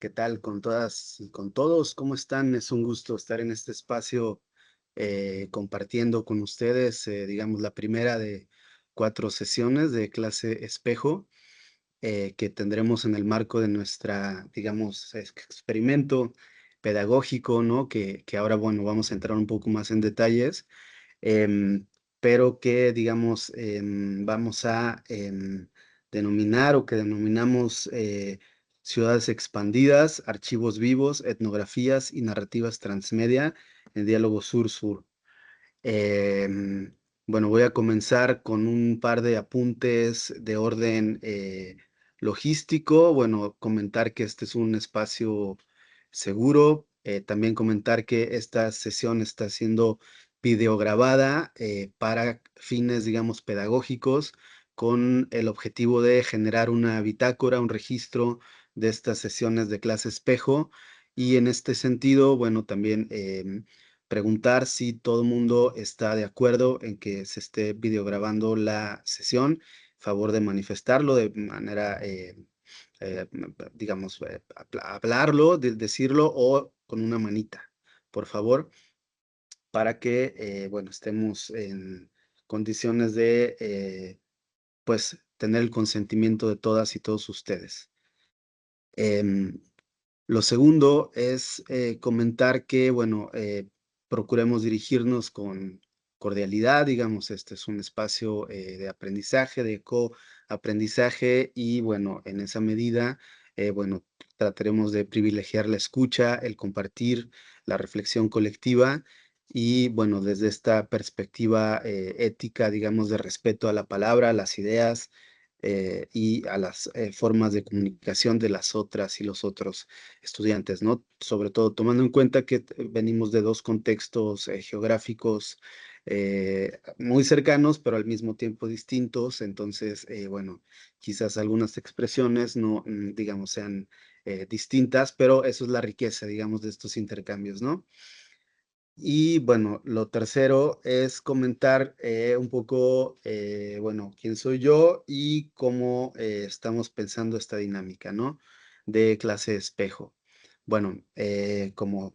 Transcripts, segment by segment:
¿Qué tal con todas y con todos? ¿Cómo están? Es un gusto estar en este espacio compartiendo con ustedes, digamos, la primera de 4 sesiones de clase espejo que tendremos en el marco de nuestra, digamos, experimento pedagógico, ¿no? Que ahora, bueno, vamos a entrar un poco más en detalles, em, pero que, digamos, vamos a denominar o que denominamos ciudades expandidas, archivos vivos, etnografías y narrativas transmedia en diálogo sur-sur. Em, bueno, voy a comenzar con un par de apuntes de orden logístico. Bueno, comentar que este es un espacio seguro. También comentar que esta sesión está siendo videograbada para fines, digamos, pedagógicos, con el objetivo de generar una bitácora, un registro de estas sesiones de clase espejo. Y en este sentido, bueno, también preguntar si todo el mundo está de acuerdo en que se esté videograbando la sesión, favor de manifestarlo de manera, digamos, hablarlo, decirlo o con una manita, por favor, para que, bueno, estemos en condiciones de, pues, tener el consentimiento de todas y todos ustedes. Em, lo segundo es, comentar que, bueno, procuremos dirigirnos con cordialidad, digamos, este es un espacio, de aprendizaje, de coaprendizaje y, bueno, en esa medida, bueno, trataremos de privilegiar la escucha, el compartir, la reflexión colectiva y, bueno, desde esta perspectiva, ética, digamos, de respeto a la palabra, a las ideas, y a las, formas de comunicación de las otras y los otros estudiantes, ¿no? Sobre todo tomando en cuenta que venimos de 2 contextos, geográficos, muy cercanos, pero al mismo tiempo distintos. Entonces, bueno, quizás algunas expresiones no, digamos, sean, distintas, pero eso es la riqueza, digamos, de estos intercambios, ¿no? Y bueno, lo tercero es comentar, un poco, bueno, quién soy yo y cómo, estamos pensando esta dinámica, ¿no? De clase espejo. Bueno, como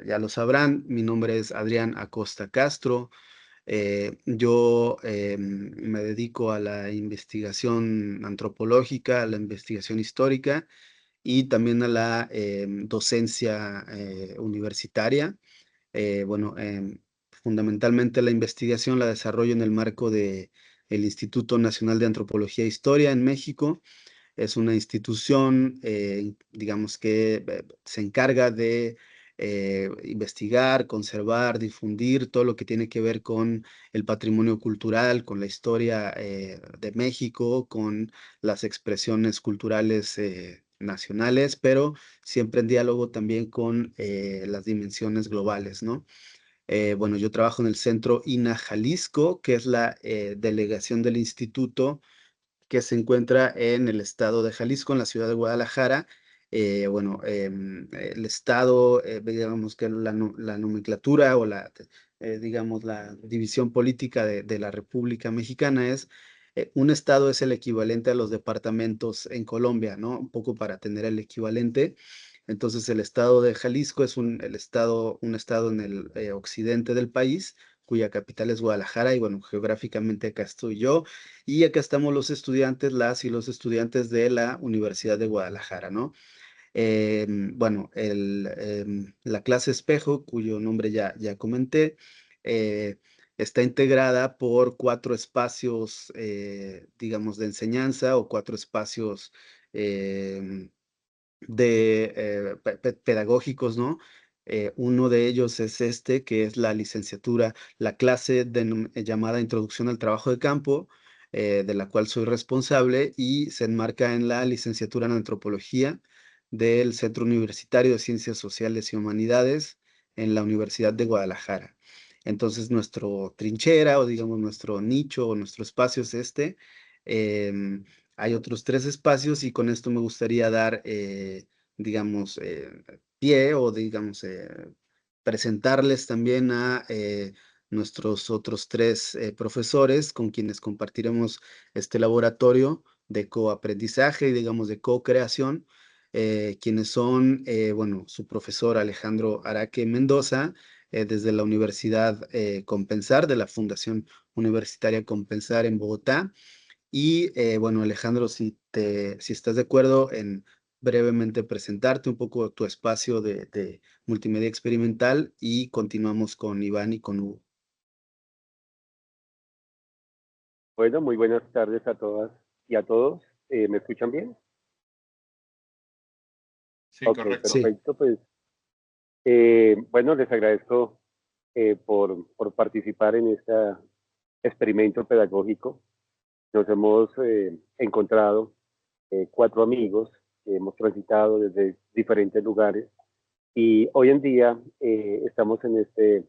ya lo sabrán, mi nombre es Adrián Acosta Castro. Yo, me dedico a la investigación antropológica, a la investigación histórica y también a la, docencia, universitaria. Bueno, fundamentalmente la investigación la desarrollo en el marco de el Instituto Nacional de Antropología e Historia en México. Es una institución, digamos que se encarga de investigar, conservar, difundir todo lo que tiene que ver con el patrimonio cultural, con la historia de México, con las expresiones culturales nacionales, pero siempre en diálogo también con las dimensiones globales, ¿no? Bueno, yo trabajo en el centro INA Jalisco, que es la delegación del instituto que se encuentra en el estado de Jalisco, en la ciudad de Guadalajara. Bueno, el estado, digamos que la nomenclatura o la, digamos, la división política de la República Mexicana es, un estado es el equivalente a los departamentos en Colombia, ¿no? Un poco para tener el equivalente. Entonces, el estado de Jalisco es un estado en el occidente del país, cuya capital es Guadalajara, y bueno, geográficamente acá estoy yo, y acá estamos los estudiantes, las y los estudiantes de la Universidad de Guadalajara, ¿no? Bueno, la clase espejo, cuyo nombre ya comenté, eh, está integrada por 4 espacios, digamos, de enseñanza o 4 espacios de, pedagógicos, ¿no? Uno de ellos es este, que es la licenciatura, la clase llamada Introducción al Trabajo de Campo, de la cual soy responsable y se enmarca en la licenciatura en Antropología del Centro Universitario de Ciencias Sociales y Humanidades en la Universidad de Guadalajara. Entonces, nuestro trinchera o digamos nuestro nicho o nuestro espacio es este. Hay otros 3 espacios y con esto me gustaría dar, digamos, pie o digamos, presentarles también a nuestros otros 3 profesores con quienes compartiremos este laboratorio de coaprendizaje y digamos de co-creación. quienes son, bueno, su profesor Alejandro Araque Mendoza, desde la Universidad Compensar, de la Fundación Universitaria Compensar en Bogotá. Y bueno, Alejandro, si estás de acuerdo en brevemente presentarte un poco tu espacio de multimedia experimental y continuamos con Iván y con Hugo. Bueno, muy buenas tardes a todas y a todos. ¿Me escuchan bien? Sí, Ok, correcto. Sí, perfecto. Pues bueno, les agradezco por participar en este experimento pedagógico. Nos hemos encontrado cuatro amigos que hemos transitado desde diferentes lugares y hoy en día estamos en este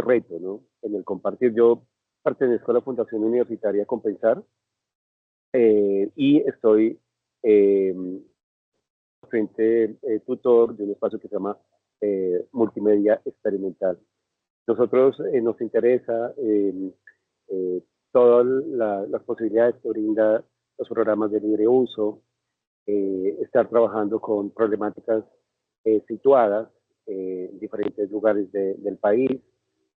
reto, ¿no? En el compartir. Yo pertenezco a la Fundación Universitaria Compensar y estoy eh, frente tutor de un espacio que se llama Multimedia Experimental. Nosotros nos interesa eh, todas las posibilidades que brinda los programas de libre uso, estar trabajando con problemáticas situadas en diferentes lugares del país,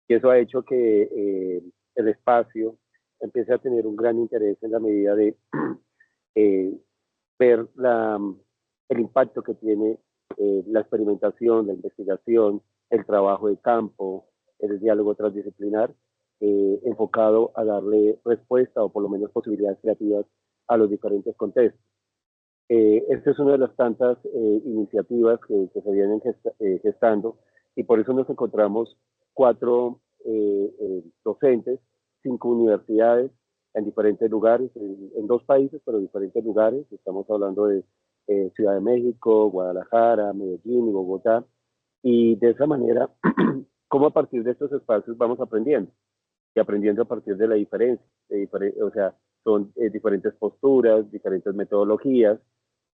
y eso ha hecho que el espacio empiece a tener un gran interés en la medida de eh, ver el impacto que tiene la experimentación, la investigación, el trabajo de campo, el diálogo transdisciplinar, enfocado a darle respuesta o por lo menos posibilidades creativas a los diferentes contextos. Esta es una de las tantas iniciativas que se vienen gestando y por eso nos encontramos cuatro docentes, cinco universidades en diferentes lugares, en dos países, pero en diferentes lugares. Estamos hablando de Ciudad de México, Guadalajara, Medellín y Bogotá. Y de esa manera, cómo a partir de estos espacios vamos aprendiendo y aprendiendo a partir de la diferencia. O sea, son diferentes posturas, diferentes metodologías,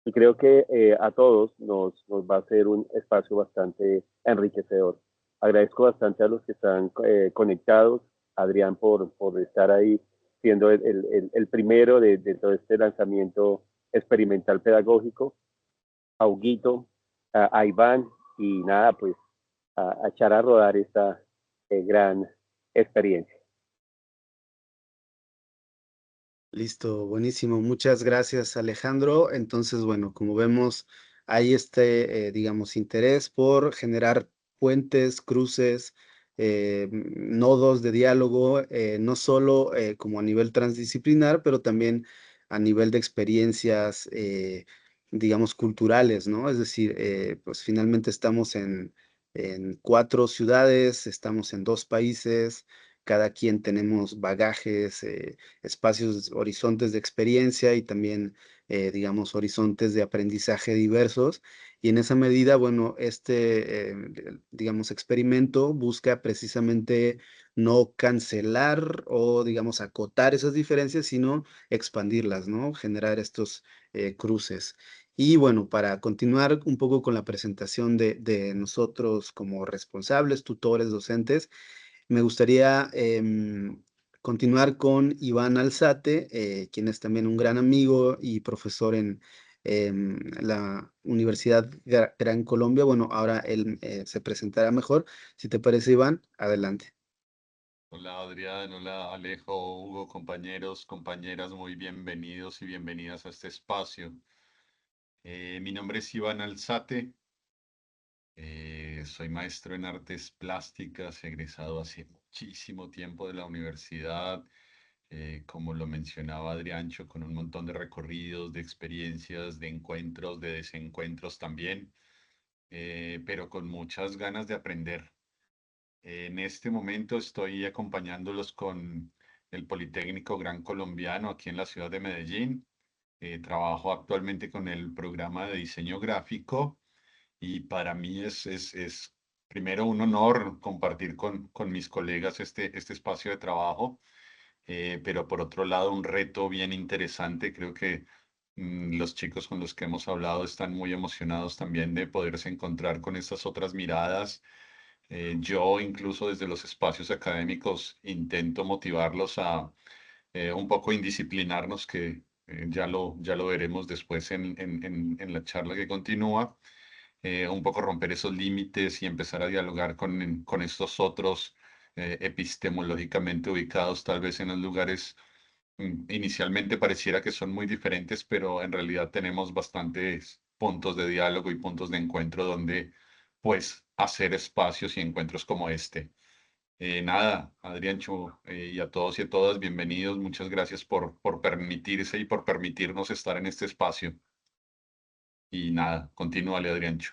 y creo que a todos nos va a ser un espacio bastante enriquecedor. Agradezco bastante a los que están conectados, Adrián, por estar ahí siendo el primero de todo este lanzamiento experimental pedagógico, a Huguito, a Iván, y nada, pues a echar a rodar esta gran experiencia. listo, buenísimo. Muchas gracias, Alejandro. Entonces, bueno, como vemos, hay digamos, interés por generar puentes, cruces, nodos de diálogo, no solo como a nivel transdisciplinar, pero también a nivel de experiencias, digamos, culturales, ¿no? Es decir, pues finalmente estamos en cuatro ciudades, estamos en dos países, cada quien tenemos bagajes, espacios, horizontes de experiencia y también, digamos, horizontes de aprendizaje diversos. Y en esa medida, bueno, digamos, experimento busca precisamente no cancelar o, digamos, acotar esas diferencias, sino expandirlas, ¿no? Generar estos cruces. Y bueno, para continuar un poco con la presentación de nosotros como responsables, tutores, docentes, me gustaría continuar con Iván Alzate, quien es también un gran amigo y profesor en la Universidad Gran Colombia. Bueno, ahora él se presentará mejor. Si te parece, Iván, adelante. Hola Adrián, hola Alejo, Hugo, compañeros, compañeras, muy bienvenidos y bienvenidas a este espacio. Mi nombre es Iván Alzate, soy maestro en artes plásticas, egresado hace muchísimo tiempo de la universidad, como lo mencionaba Adriancho, con un montón de recorridos, de experiencias, de encuentros, de desencuentros también, pero con muchas ganas de aprender. En este momento estoy acompañándolos con el Politécnico Gran Colombiano aquí en la ciudad de Medellín. Trabajo actualmente con el programa de diseño gráfico y para mí es primero un honor compartir con mis colegas este espacio de trabajo, pero por otro lado un reto bien interesante. Creo que los chicos con los que hemos hablado están muy emocionados también de poderse encontrar con estas otras miradas. Yo incluso desde los espacios académicos intento motivarlos a un poco indisciplinarnos, que ya lo veremos después en la charla que continúa. Un poco romper esos límites y empezar a dialogar con estos otros epistemológicamente ubicados tal vez en los lugares inicialmente pareciera que son muy diferentes, pero en realidad tenemos bastantes puntos de diálogo y puntos de encuentro donde pues hacer espacios y encuentros como este. Nada, Adriancho, y a todos y a todas, bienvenidos. Muchas gracias por permitirse y por permitirnos estar en este espacio. Y nada, continúale, Adriancho.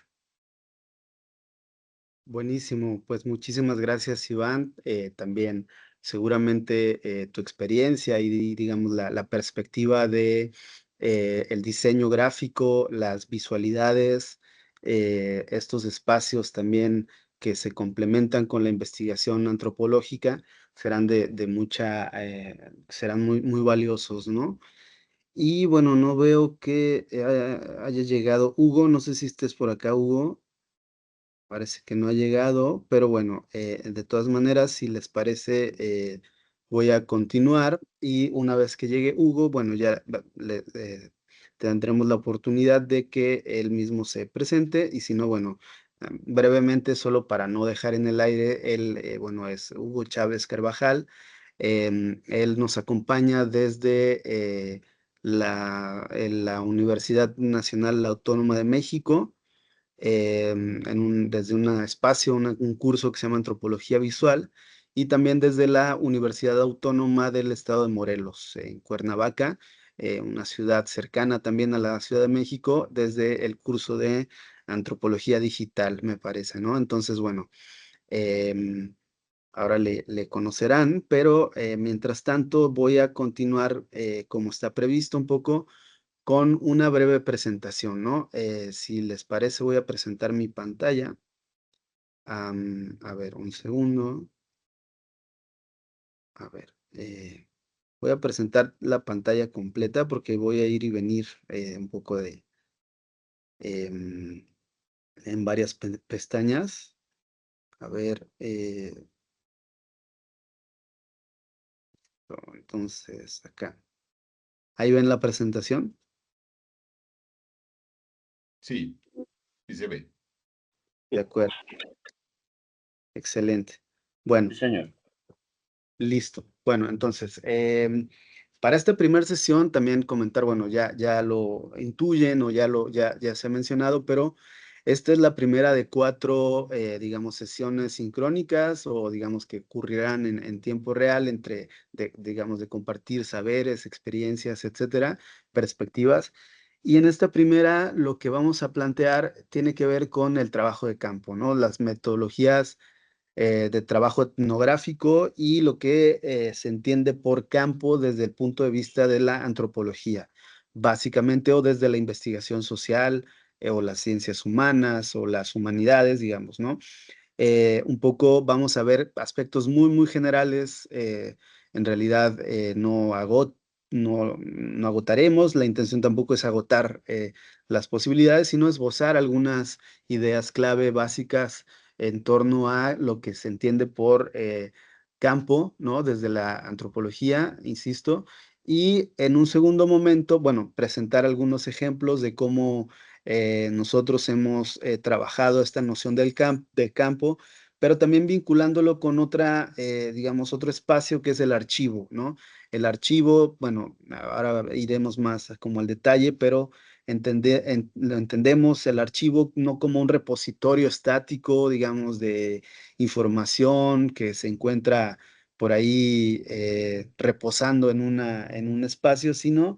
Buenísimo, pues muchísimas gracias, Iván. También seguramente tu experiencia y digamos la perspectiva de el diseño gráfico, las visualidades, estos espacios también que se complementan con la investigación antropológica serán de mucha, serán muy valiosos, ¿no? Y bueno, no veo que haya llegado Hugo, no sé si estés por acá, Hugo. Parece que no ha llegado, pero bueno, de todas maneras, si les parece, voy a continuar y una vez que llegue Hugo, bueno, ya tendremos la oportunidad de que él mismo se presente y si no, bueno, brevemente, solo para no dejar en el aire, él, bueno, es Hugo Chávez Carvajal. Él nos acompaña desde la Universidad Nacional Autónoma de México desde un espacio, un curso que se llama Antropología Visual, y también desde la Universidad Autónoma del Estado de Morelos, en Cuernavaca, una ciudad cercana también a la Ciudad de México, desde el curso de Antropología Digital, me parece, ¿no? Entonces, bueno, ahora le conocerán, pero mientras tanto voy a continuar como está previsto un poco con una breve presentación, ¿no? Si les parece, voy a presentar mi pantalla. A ver, un segundo. A ver, voy a presentar la pantalla completa porque voy a ir y venir un poco em, en varias pestañas. A ver, entonces acá. Ahí ven la presentación. Sí, sí se ve. De acuerdo, excelente. Bueno, Sí, señor. listo. Bueno, entonces, para esta primera sesión también comentar, bueno, ya lo intuyen o ya se ha mencionado, pero esta es la primera de 4, digamos, sesiones sincrónicas o digamos que ocurrirán en tiempo real digamos, de compartir saberes, experiencias, etcétera, perspectivas. Y en esta primera, lo que vamos a plantear tiene que ver con el trabajo de campo, ¿no? Las metodologías de trabajo etnográfico y lo que se entiende por campo desde el punto de vista de la antropología, básicamente, o desde la investigación social, o las ciencias humanas, o las humanidades, digamos, ¿no? Un poco vamos a ver aspectos muy generales. En realidad no agotaremos, la intención tampoco es agotar las posibilidades, sino esbozar algunas ideas clave básicas en torno a lo que se entiende por campo, ¿no? Desde la antropología, insisto, y en un segundo momento, bueno, presentar algunos ejemplos de cómo nosotros hemos trabajado esta noción del campo, pero también vinculándolo con otra, digamos, otro espacio que es el archivo, ¿no? El archivo, bueno, ahora iremos más como al detalle, pero lo entendemos el archivo no como un repositorio estático, digamos, de información que se encuentra por ahí reposando en un espacio, sino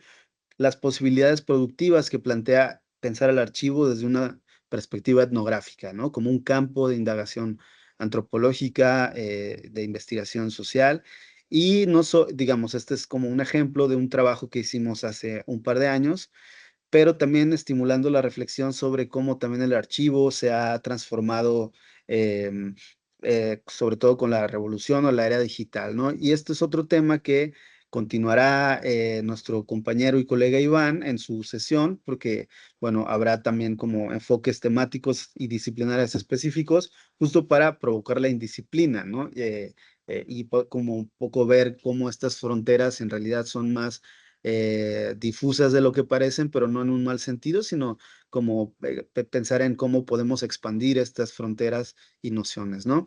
las posibilidades productivas que plantea pensar el archivo desde una perspectiva etnográfica, ¿no? Como un campo de indagación antropológica, de investigación social. Y digamos, este es como un ejemplo de un trabajo que hicimos hace un par de años, pero también estimulando la reflexión sobre cómo también el archivo se ha transformado, em, sobre todo con la revolución o la era digital, ¿no? Y este es otro tema que continuará nuestro compañero y colega Iván en su sesión, porque, bueno, habrá también como enfoques temáticos y disciplinarios específicos, justo para provocar la indisciplina, ¿no? Como un poco ver cómo estas fronteras en realidad son más difusas de lo que parecen, pero no en un mal sentido, sino como pensar en cómo podemos expandir estas fronteras y nociones, ¿no?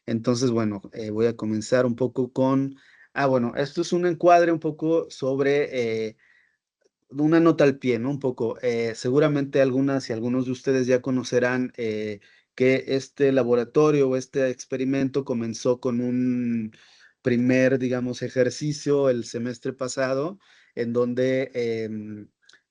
Entonces, bueno, voy a comenzar un poco con, bueno, esto es un encuadre un poco sobre una nota al pie, ¿no? Un poco. Seguramente algunas y algunos de ustedes ya conocerán que este laboratorio o este experimento comenzó con un primer, digamos, ejercicio el semestre pasado, en donde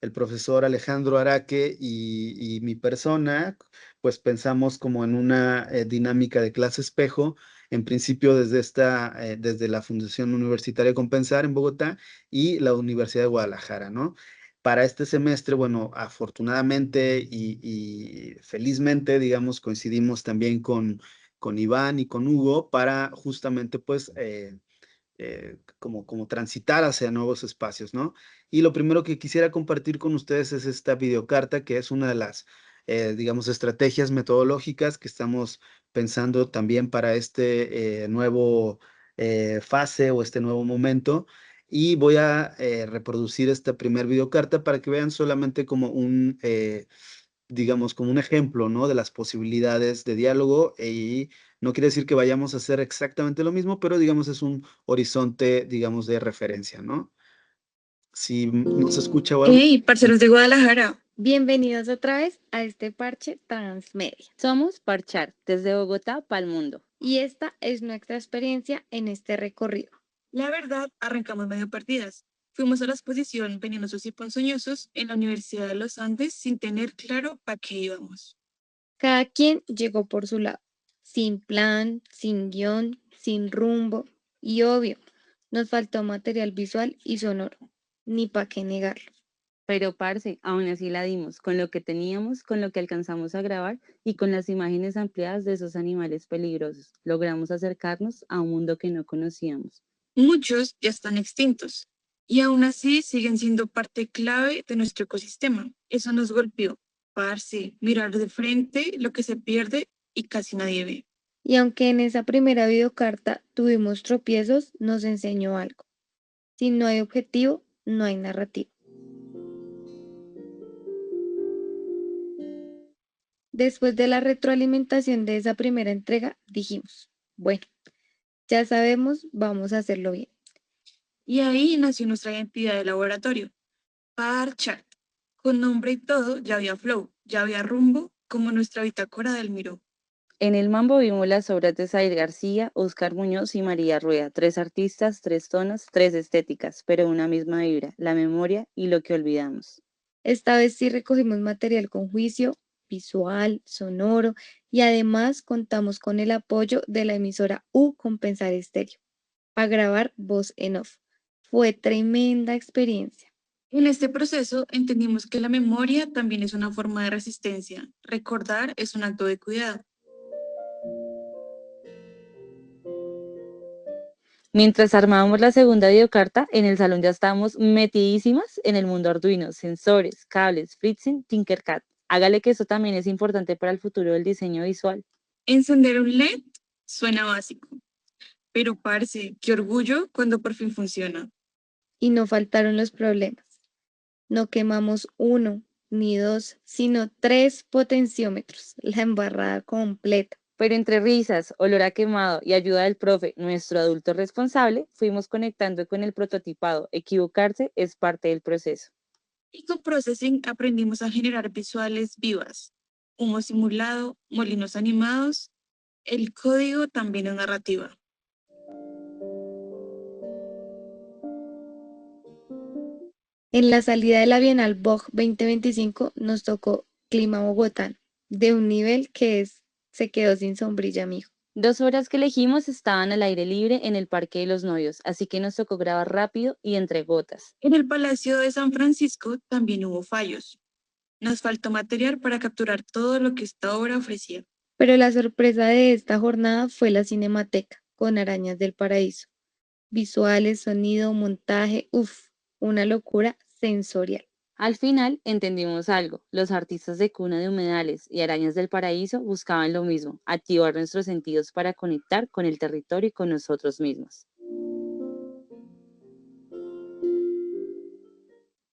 el profesor Alejandro Araque y mi persona, pues pensamos como en una dinámica de clase espejo, en principio desde la Fundación Universitaria Compensar en Bogotá y la Universidad de Guadalajara, ¿no? Para este semestre, bueno, afortunadamente y felizmente, digamos, coincidimos también con Iván y con Hugo para justamente, pues, como transitar hacia nuevos espacios, ¿no? Y lo primero que quisiera compartir con ustedes es esta videocarta, que es una de las, digamos, estrategias metodológicas que estamos pensando también para este nuevo fase o este nuevo momento. Y voy a reproducir esta primer videocarta para que vean solamente como digamos, como un ejemplo, ¿no? De las posibilidades de diálogo y no quiere decir que vayamos a hacer exactamente lo mismo, pero digamos es un horizonte, digamos, de referencia, ¿no? Si no se escucha o algo. Hey, parceros de Guadalajara, bienvenidos otra vez a este parche transmedia. Somos Parchar, desde Bogotá para el mundo. Y esta es nuestra experiencia en este recorrido. La verdad, arrancamos medio perdidas. Fuimos a la exposición Venenosos y Ponzoñosos en la Universidad de los Andes sin tener claro para qué íbamos. Cada quien llegó por su lado, sin plan, sin guión, sin rumbo. Y obvio, nos faltó material visual y sonoro. Ni para qué negarlo. Pero, parce, aún así la dimos, con lo que teníamos, con lo que alcanzamos a grabar y con las imágenes ampliadas de esos animales peligrosos. Logramos acercarnos a un mundo que no conocíamos. Muchos ya están extintos y aún así siguen siendo parte clave de nuestro ecosistema. Eso nos golpeó. Parce, mirar de frente lo que se pierde y casi nadie ve. Y aunque en esa primera videocarta tuvimos tropiezos, nos enseñó algo. Si no hay objetivo, no hay narrativa. Después de la retroalimentación de esa primera entrega, dijimos, bueno, ya sabemos, vamos a hacerlo bien. Y ahí nació nuestra identidad de laboratorio, Parchar. Con nombre y todo, ya había flow, ya había rumbo, como nuestra bitácora del Miró. En el Mambo vimos las obras de Said García, Óscar Muñoz y María Rueda, 3 artistas, 3 tonos, 3 estéticas, pero una misma vibra, la memoria y lo que olvidamos. Esta vez sí recogimos material con juicio, visual, sonoro y además contamos con el apoyo de la emisora U Compensar Estéreo para grabar voz en off. Fue tremenda experiencia. En este proceso entendimos que la memoria también es una forma de resistencia. Recordar es un acto de cuidado. Mientras armábamos la segunda videocarta, en el salón ya estábamos metidísimas en el mundo Arduino, sensores, cables, FreeSync, Tinkercad. Hágale que eso también es importante para el futuro del diseño visual. Encender un LED suena básico, pero parce, qué orgullo cuando por fin funciona. Y no faltaron los problemas. No quemamos uno ni dos, sino 3 potenciómetros, la embarrada completa. Pero entre risas, olor a quemado y ayuda del profe, nuestro adulto responsable, fuimos conectando con el prototipado. Equivocarse es parte del proceso. Y con Processing aprendimos a generar visuales vivas, humo simulado, molinos animados. El código también es narrativa. En la salida de la Bienal BOG 2025 nos tocó clima bogotano, de un nivel que se quedó sin sombrilla, mijo. 2 horas que elegimos estaban al aire libre en el Parque de los Novios, así que nos tocó grabar rápido y entre gotas. En el Palacio de San Francisco también hubo fallos. Nos faltó material para capturar todo lo que esta obra ofrecía. Pero la sorpresa de esta jornada fue la Cinemateca, con Arañas del Paraíso. Visuales, sonido, montaje, una locura sensorial. Al final entendimos algo, los artistas de Cuna de Humedales y Arañas del Paraíso buscaban lo mismo, activar nuestros sentidos para conectar con el territorio y con nosotros mismos.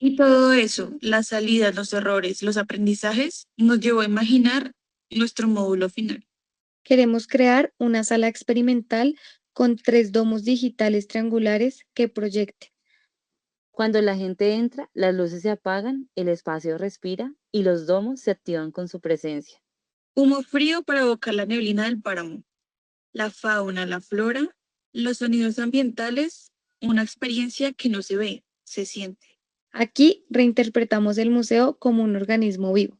Y todo eso, las salidas, los errores, los aprendizajes, nos llevó a imaginar nuestro módulo final. Queremos crear una sala experimental con 3 domos digitales triangulares que proyecten. Cuando la gente entra, las luces se apagan, el espacio respira y los domos se activan con su presencia. Humo frío para evocar la neblina del páramo, la fauna, la flora, los sonidos ambientales, una experiencia que no se ve, se siente. Aquí reinterpretamos el museo como un organismo vivo,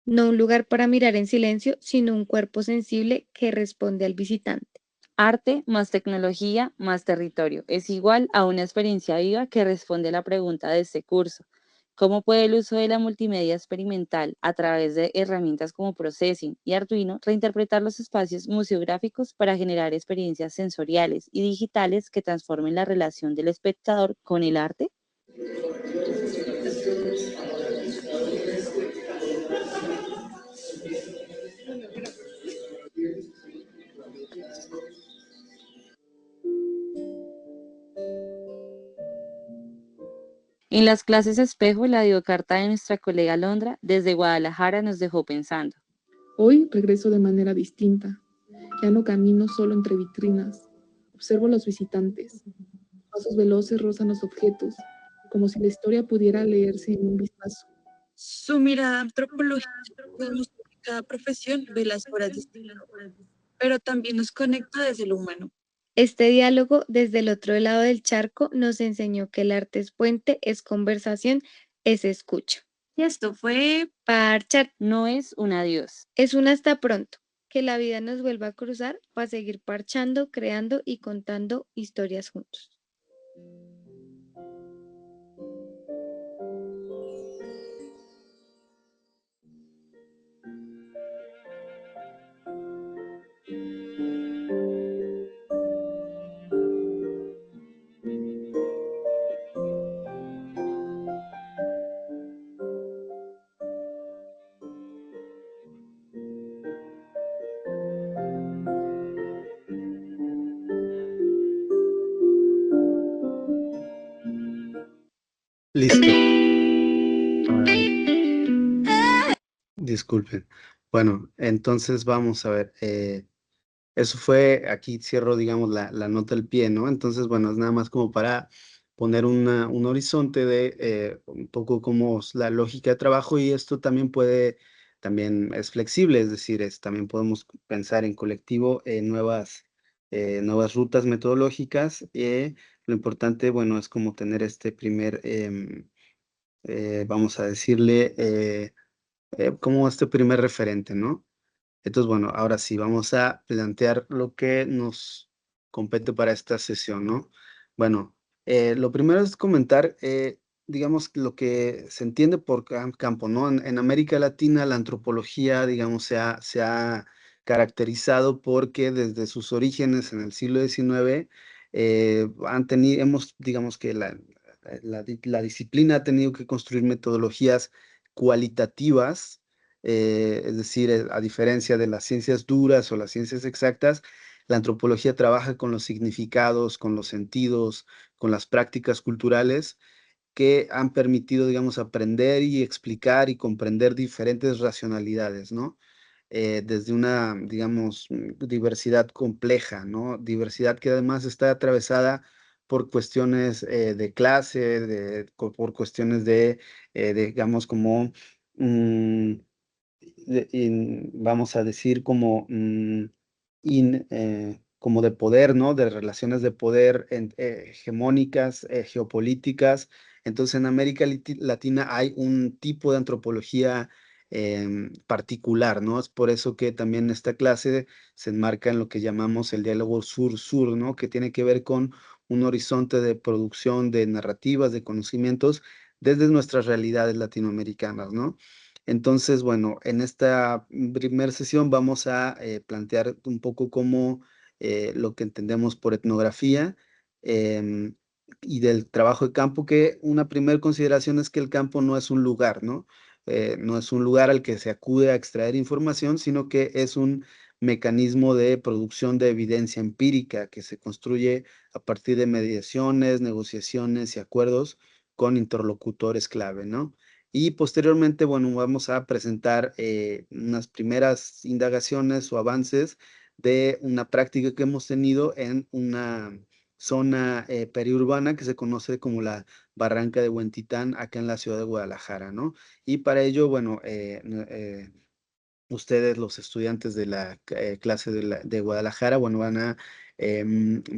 no un lugar para mirar en silencio, sino un cuerpo sensible que responde al visitante. Arte más tecnología más territorio es igual a una experiencia viva que responde a la pregunta de este curso. ¿Cómo puede el uso de la multimedia experimental a través de herramientas como Processing y Arduino reinterpretar los espacios museográficos para generar experiencias sensoriales y digitales que transformen la relación del espectador con el arte? En las clases espejo, la videocarta de nuestra colega Londra desde Guadalajara nos dejó pensando. Hoy regreso de manera distinta. Ya no camino solo entre vitrinas. Observo a los visitantes. Pasos veloces rozan los objetos, como si la historia pudiera leerse en un vistazo. Su mirada antropológica nos muestra que cada profesión ve las horas distintas, pero también nos conecta desde lo humano. Este diálogo desde el otro lado del charco nos enseñó que el arte es puente, es conversación, es escucha. Y esto fue Parchar No es un adiós. es un hasta pronto. Que la vida nos vuelva a cruzar para seguir parchando, creando y contando historias juntos. Listo. Disculpen. Bueno, entonces vamos a ver. Eso fue, aquí cierro, digamos, la nota al pie, ¿no? Entonces, bueno, es nada más como para poner un horizonte de un poco como es la lógica de trabajo y esto también es flexible, es decir, también podemos pensar en colectivo en nuevas rutas metodológicas. Lo importante, bueno, es como tener este primer, vamos a decirle, como este primer referente, ¿no? Entonces, bueno, ahora sí, vamos a plantear lo que nos compete para esta sesión, ¿no? Bueno, lo primero es comentar, digamos, lo que se entiende por campo, ¿no? En América Latina, la antropología, digamos, se ha caracterizado porque desde sus orígenes en el siglo XIX, digamos que la disciplina ha tenido que construir metodologías cualitativas, es decir, a diferencia de las ciencias duras o las ciencias exactas, la antropología trabaja con los significados, con los sentidos, con las prácticas culturales que han permitido, digamos, aprender y explicar y comprender diferentes racionalidades, ¿no? Desde una, digamos, diversidad compleja, ¿no? Diversidad que además está atravesada por cuestiones de clase, por cuestiones digamos, como mm, vamos a decir, como de poder, ¿no? De relaciones de poder hegemónicas, geopolíticas. Entonces, en América Latina hay un tipo de antropología particular, ¿no? Es por eso que también esta clase se enmarca en lo que llamamos el diálogo sur-sur, ¿no? Que tiene que ver con un horizonte de producción de narrativas, de conocimientos desde nuestras realidades latinoamericanas, ¿no? Entonces, bueno, en esta primera sesión vamos a plantear un poco cómo lo que entendemos por etnografía em, y del trabajo de campo, que una primera consideración es que el campo no es un lugar, ¿no? No es un lugar al que se acude a extraer información, sino que es un mecanismo de producción de evidencia empírica que se construye a partir de mediaciones, negociaciones y acuerdos con interlocutores clave, ¿no? Y posteriormente, bueno, vamos a presentar unas primeras indagaciones o avances de una práctica que hemos tenido en una zona periurbana que se conoce como la Barranca de Huentitán, acá en la ciudad de Guadalajara, ¿no? Y para ello, bueno, ustedes, los estudiantes de la clase de Guadalajara, bueno, van a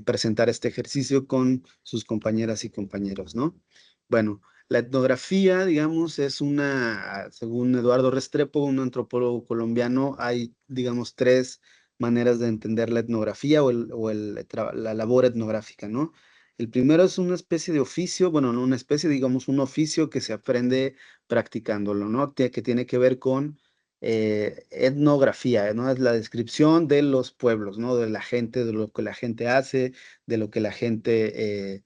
presentar este ejercicio con sus compañeras y compañeros, ¿no? Bueno, la etnografía, digamos, es según Eduardo Restrepo, un antropólogo colombiano, hay, digamos, tres maneras de entender la etnografía la labor etnográfica, ¿no? El primero es una especie de oficio, bueno, no una especie, digamos, un oficio que se aprende practicándolo, ¿no? Que tiene que ver con etnografía, ¿no? Es la descripción de los pueblos, ¿no? De la gente, de lo que la gente hace, de lo que la gente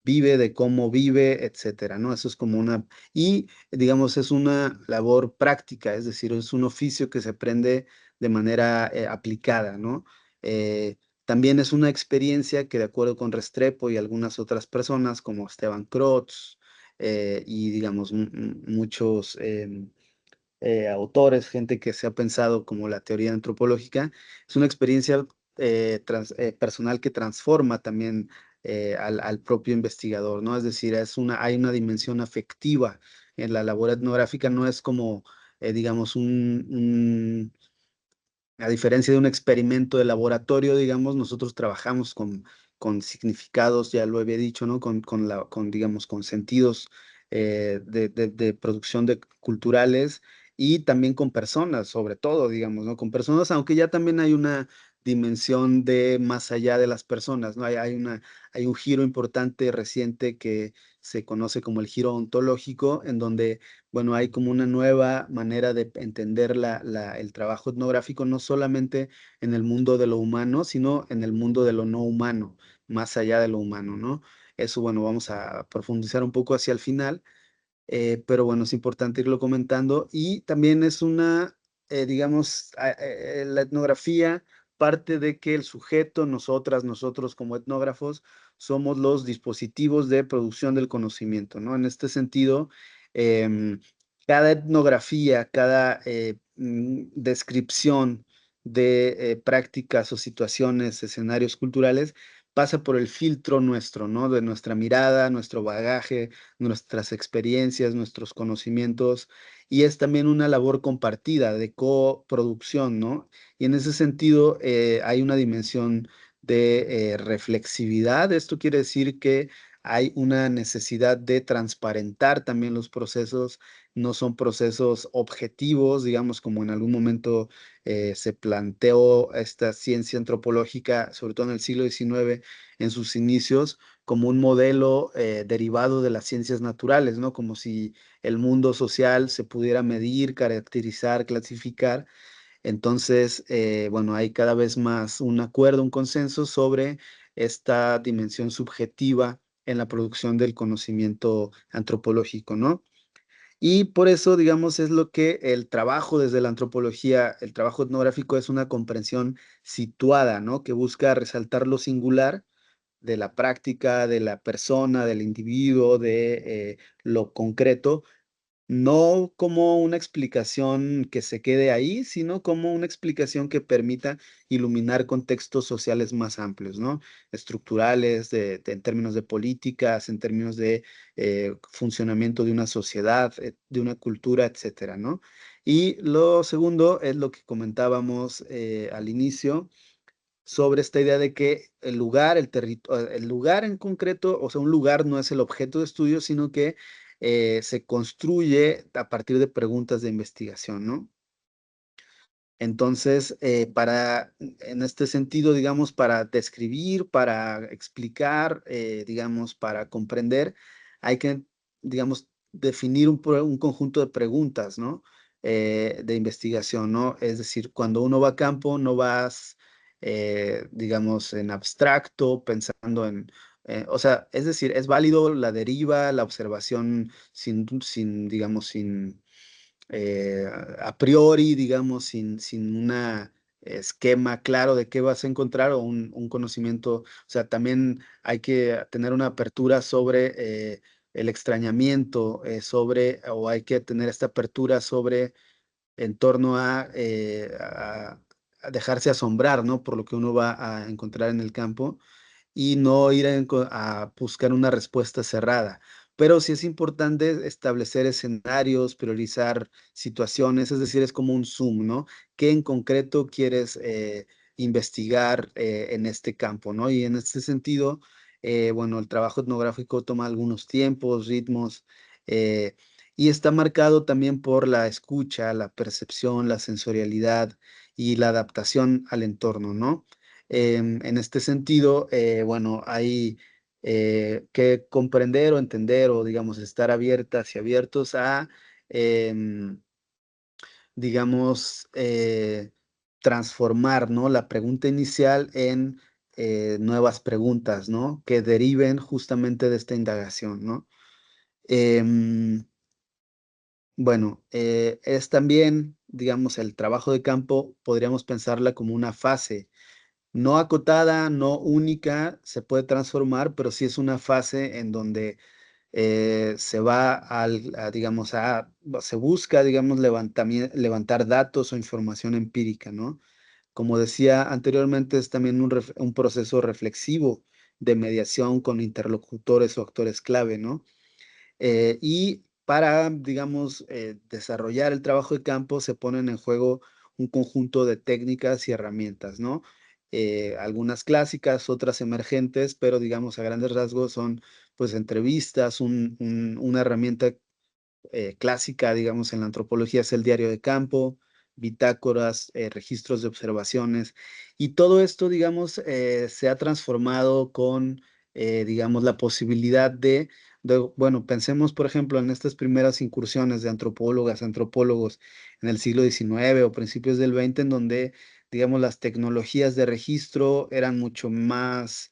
vive, de cómo vive, etcétera, ¿no? Eso es como y digamos, es una labor práctica, es decir, es un oficio que se aprende de manera aplicada, ¿no? También es una experiencia que, de acuerdo con Restrepo y algunas otras personas, como Esteban Crotz, y digamos, muchos autores, gente que se ha pensado como la teoría antropológica, es una experiencia personal que transforma también al propio investigador, ¿no? Es decir, hay una dimensión afectiva en la labor etnográfica, no es como, digamos, a diferencia de un experimento de laboratorio, digamos, nosotros trabajamos con significados, ya lo había dicho, ¿no? Digamos, con sentidos de producción de culturales y también con personas, sobre todo, digamos, ¿no? Con personas, aunque ya también hay una dimensión de más allá de las personas, ¿no? Hay un giro importante reciente que se conoce como el giro ontológico, en donde bueno, hay como una nueva manera de entender el trabajo etnográfico, no solamente en el mundo de lo humano, sino en el mundo de lo no humano, más allá de lo humano, ¿no? Eso, bueno, vamos a profundizar un poco hacia el final, pero bueno, es importante irlo comentando. Y también es digamos, la etnografía parte de que el sujeto, nosotros como etnógrafos, somos los dispositivos de producción del conocimiento, ¿no? En este sentido, em, cada etnografía, cada descripción de prácticas o situaciones, escenarios culturales, pasa por el filtro nuestro, ¿no? De nuestra mirada, nuestro bagaje, nuestras experiencias, nuestros conocimientos, y es también una labor compartida de coproducción, ¿no? Y en ese sentido hay una dimensión de reflexividad. Esto quiere decir que hay una necesidad de transparentar también los procesos, no son procesos objetivos, digamos, como en algún momento se planteó esta ciencia antropológica, sobre todo en el siglo XIX, en sus inicios, como un modelo derivado de las ciencias naturales, ¿no? Como si el mundo social se pudiera medir, caracterizar, clasificar. Entonces, bueno, hay cada vez más un acuerdo, un consenso sobre esta dimensión subjetiva en la producción del conocimiento antropológico, ¿no? Y por eso, digamos, es lo que el trabajo desde la antropología, el trabajo etnográfico es una comprensión situada, ¿no? Que busca resaltar lo singular de la práctica, de la persona, del individuo, de lo concreto, no como una explicación que se quede ahí, sino como una explicación que permita iluminar contextos sociales más amplios, ¿no? Estructurales, en términos de políticas, en términos de funcionamiento de una sociedad, de una cultura, etcétera, ¿no? Y lo segundo es lo que comentábamos al inicio sobre esta idea de que el lugar en concreto, o sea, un lugar no es el objeto de estudio, sino que se construye a partir de preguntas de investigación, ¿no? Entonces, en este sentido, digamos, para describir, para explicar, digamos, para comprender, hay que, digamos, definir un conjunto de preguntas, ¿no? De investigación, ¿no? Es decir, cuando uno va a campo, no vas, digamos, en abstracto, pensando o sea, es decir, es válido la deriva, la observación digamos, a priori, digamos, sin un esquema claro de qué vas a encontrar o un conocimiento, o sea, también hay que tener una apertura sobre el extrañamiento o hay que tener esta apertura sobre en torno a dejarse asombrar, ¿no? Por lo que uno va a encontrar en el campo y no ir a buscar una respuesta cerrada. Pero sí es importante establecer escenarios, priorizar situaciones, es decir, es como un zoom, ¿no? ¿Qué en concreto quieres investigar en este campo, ¿no? Y en este sentido, bueno, el trabajo etnográfico toma algunos tiempos, ritmos, eh, y está marcado también por la escucha, la percepción, la sensorialidad y la adaptación al entorno, ¿no? En este sentido, bueno, hay que comprender o entender o, digamos, estar abiertas y abiertos a, digamos, transformar, ¿no? La pregunta inicial en nuevas preguntas, ¿no? Que deriven justamente de esta indagación, ¿no? Em, bueno, es también, digamos, el trabajo de campo, podríamos pensarla como una fase no acotada, no única, se puede transformar, pero sí es una fase en donde se va digamos, se busca, digamos, levantar datos o información empírica, ¿no? Como decía anteriormente, es también un proceso reflexivo de mediación con interlocutores o actores clave, ¿no? Y para, digamos, desarrollar el trabajo de campo se ponen en juego un conjunto de técnicas y herramientas, ¿no? Algunas clásicas, otras emergentes, pero digamos a grandes rasgos son pues entrevistas, una herramienta clásica, digamos, en la antropología es el diario de campo, bitácoras, registros de observaciones, y todo esto, digamos, se ha transformado con, digamos, la posibilidad bueno, pensemos, por ejemplo, en estas primeras incursiones de antropólogas, antropólogos en el siglo XIX o principios del XX, en donde, digamos, las tecnologías de registro eran mucho más...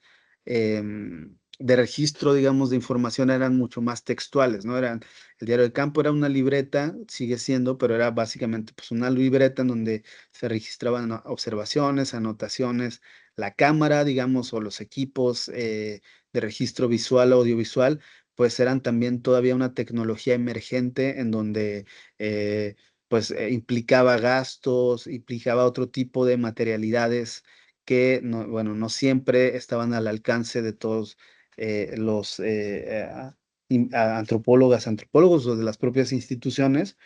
de registro, digamos, de información eran mucho más textuales, ¿no? El diario del campo era una libreta, sigue siendo, pero era básicamente pues una libreta en donde se registraban observaciones, anotaciones, la cámara, digamos, o los equipos de registro visual o audiovisual, pues eran también todavía una tecnología emergente en donde pues implicaba gastos, implicaba otro tipo de materialidades que no, bueno, no siempre estaban al alcance de todos los a antropólogas, antropólogos o de las propias instituciones.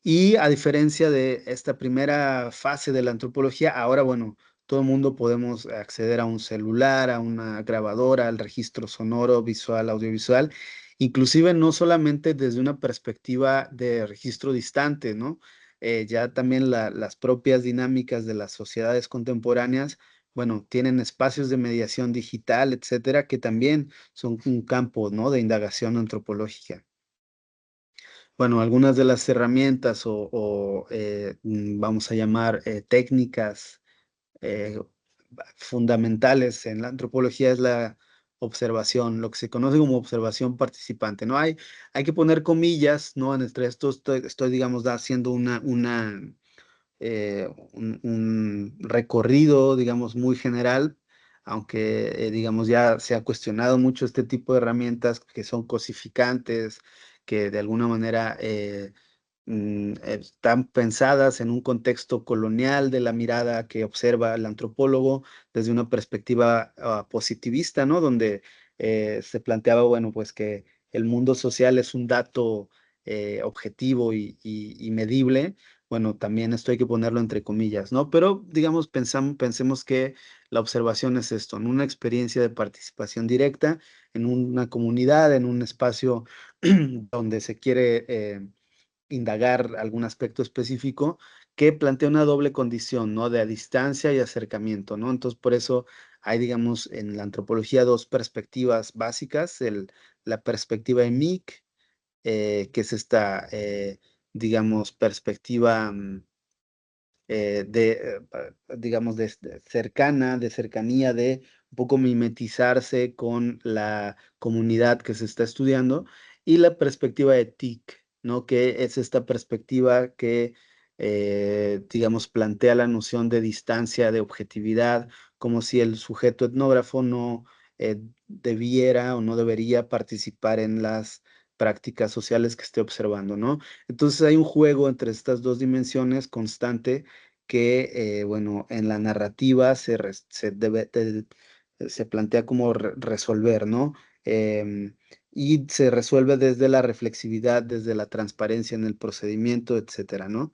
Y a diferencia de esta primera fase de la antropología, ahora, bueno, todo el mundo podemos acceder a un celular, a una grabadora, al registro sonoro, visual, audiovisual, inclusive no solamente desde una perspectiva de registro distante, ¿no? Ya también las propias dinámicas de las sociedades contemporáneas, bueno, tienen espacios de mediación digital, etcétera, que también son un campo, ¿no? De indagación antropológica. Bueno, algunas de las herramientas vamos a llamar técnicas eh, fundamentales en la antropología es la observación, lo que se conoce como observación participante, ¿no? Hay que poner comillas, ¿no? Entre esto estoy digamos, haciendo un recorrido, digamos, muy general, aunque, digamos, ya se ha cuestionado mucho este tipo de herramientas que son cosificantes, que de alguna manera están pensadas en un contexto colonial de la mirada que observa el antropólogo desde una perspectiva positivista, ¿no? Donde se planteaba, bueno, pues que el mundo social es un dato objetivo y medible. Bueno, también esto hay que ponerlo entre comillas, ¿no? Pero, digamos, pensemos que la observación es esto, en una experiencia de participación directa, en una comunidad, en un espacio donde se quiere indagar algún aspecto específico que plantea una doble condición, ¿no? De a distancia y acercamiento, ¿no? Entonces, por eso hay, digamos, en la antropología dos perspectivas básicas, la perspectiva EMIC, que es esta, digamos, perspectiva digamos, cercana, de cercanía, de un poco mimetizarse con la comunidad que se está estudiando, y la perspectiva de TIC, ¿no? Que es esta perspectiva que, digamos, plantea la noción de distancia, de objetividad, como si el sujeto etnógrafo no debiera o no debería participar en las prácticas sociales que esté observando, ¿no? Entonces hay un juego entre estas dos dimensiones constante que, bueno, en la narrativa se plantea como resolver, ¿no? Y se resuelve desde la reflexividad, desde la transparencia en el procedimiento, etcétera, ¿no?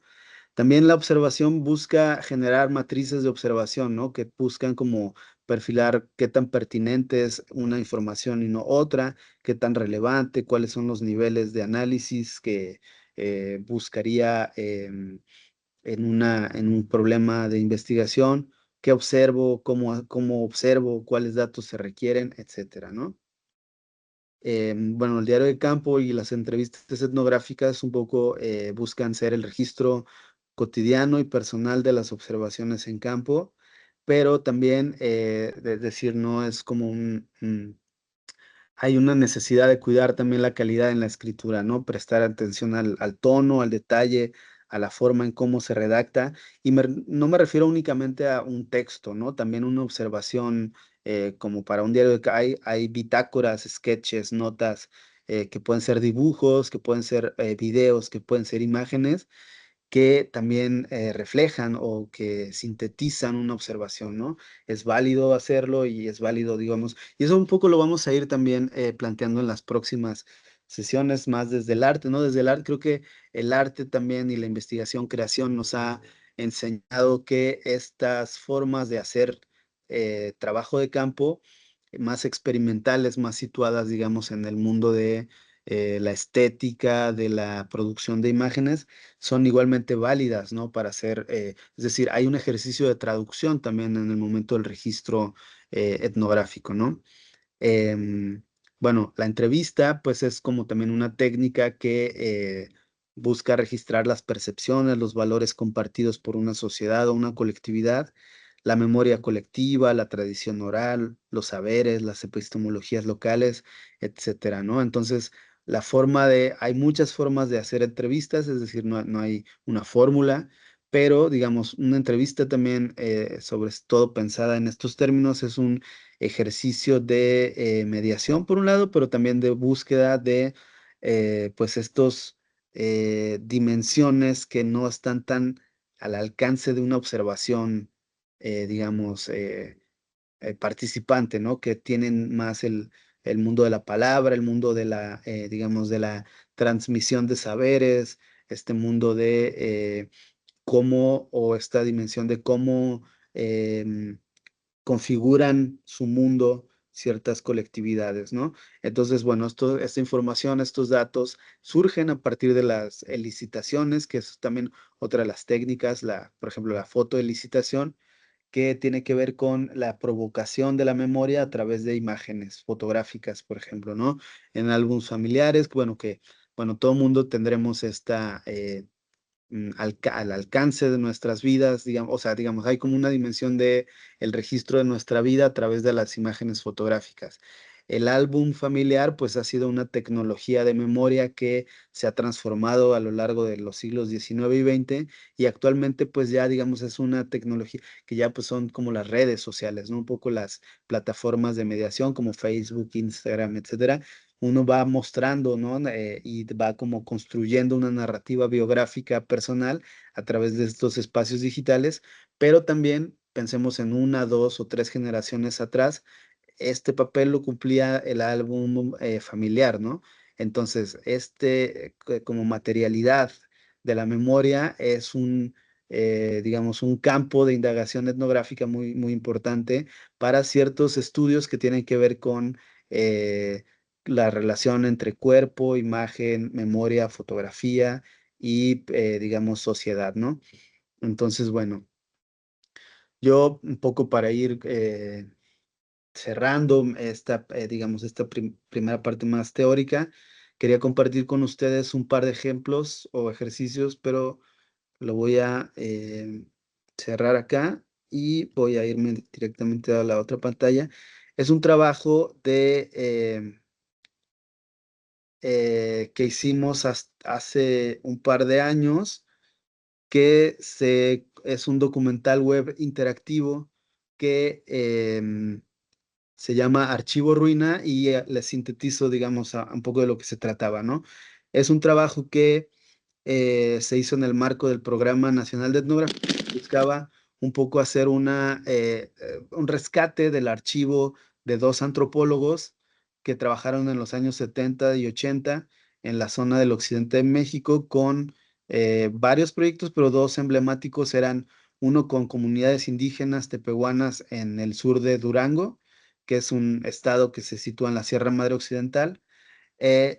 También la observación busca generar matrices de observación, ¿no? Que buscan como perfilar qué tan pertinente es una información y no otra, qué tan relevante, cuáles son los niveles de análisis que buscaría en un problema de investigación, qué observo, cómo observo, cuáles datos se requieren, etcétera, ¿no? Bueno, el diario de campo y las entrevistas etnográficas un poco buscan ser el registro cotidiano y personal de las observaciones en campo, pero también, es decir, no es como hay una necesidad de cuidar también la calidad en la escritura, ¿no? Prestar atención al tono, al detalle, a la forma en cómo se redacta. Y no me refiero únicamente a un texto, ¿no? También una observación como para un diario. Hay bitácoras, sketches, notas que pueden ser dibujos, que pueden ser videos, que pueden ser imágenes que también reflejan o que sintetizan una observación, ¿no? Es válido hacerlo y es válido, digamos, y eso un poco lo vamos a ir también planteando en las próximas sesiones, más desde el arte, ¿no? Desde el arte, creo que el arte también y la investigación, creación nos ha enseñado que estas formas de hacer trabajo de campo más experimentales, más situadas, digamos, en el mundo de la estética, de la producción de imágenes, son igualmente válidas, ¿no? Para hacer, es decir, hay un ejercicio de traducción también en el momento del registro etnográfico, ¿no? Em, bueno, la entrevista, pues es como también una técnica que busca registrar las percepciones, los valores compartidos por una sociedad o una colectividad, la memoria colectiva, la tradición oral, los saberes, las epistemologías locales, etcétera, ¿no? Entonces, hay muchas formas de hacer entrevistas, es decir, no hay una fórmula, pero digamos, una entrevista también, sobre todo pensada en estos términos, es un ejercicio de mediación por un lado, pero también de búsqueda de pues estos dimensiones que no están tan al alcance de una observación, digamos, participante, ¿no? Que tienen más el mundo de la palabra, el mundo de la, digamos, de la transmisión de saberes, este mundo de cómo, o esta dimensión de cómo configuran su mundo ciertas colectividades, ¿no? Entonces, bueno, esta información, estos datos surgen a partir de las elicitaciones, que es también otra de las técnicas, por ejemplo, la fotoelicitación, que tiene que ver con la provocación de la memoria a través de imágenes fotográficas, por ejemplo, ¿no? En álbumes familiares, bueno, todo mundo tendremos esta al alcance de nuestras vidas, digamos, o sea, digamos, hay como una dimensión de el registro de nuestra vida a través de las imágenes fotográficas. El álbum familiar, pues, ha sido una tecnología de memoria que se ha transformado a lo largo de los siglos XIX y XX, y actualmente, pues, ya, digamos, es una tecnología que ya, pues, son como las redes sociales, ¿no? Un poco las plataformas de mediación como Facebook, Instagram, etcétera. Uno va mostrando, ¿no? Y va como construyendo una narrativa biográfica personal a través de estos espacios digitales, pero también pensemos en una, dos o tres generaciones atrás, este papel lo cumplía el álbum familiar, ¿no? Entonces, como materialidad de la memoria es digamos, un campo de indagación etnográfica muy, muy importante para ciertos estudios que tienen que ver con la relación entre cuerpo, imagen, memoria, fotografía y, digamos, sociedad, ¿no? Entonces, bueno, yo un poco para ir cerrando digamos, esta primera parte más teórica, quería compartir con ustedes un par de ejemplos o ejercicios, pero lo voy a cerrar acá y voy a irme directamente a la otra pantalla. Es un trabajo que hicimos hace un par de años, es un documental web interactivo que se llama Archivo Ruina y les sintetizo, digamos, un poco de lo que se trataba, ¿no? Es un trabajo que se hizo en el marco del Programa Nacional de Etnografía. Buscaba un poco hacer un rescate del archivo de dos antropólogos que trabajaron en los años 70 y 80 en la zona del occidente de México con varios proyectos, pero dos emblemáticos eran uno con comunidades indígenas tepehuanas en el sur de Durango, que es un estado que se sitúa en la Sierra Madre Occidental,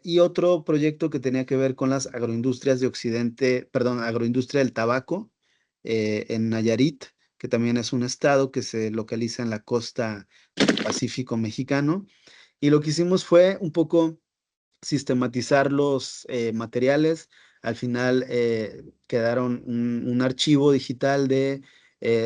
y otro proyecto que tenía que ver con las agroindustrias de Occidente, perdón, agroindustria del tabaco en Nayarit, que también es un estado que se localiza en la costa del Pacífico mexicano. Y lo que hicimos fue un poco sistematizar los materiales. Al final quedaron un archivo digital de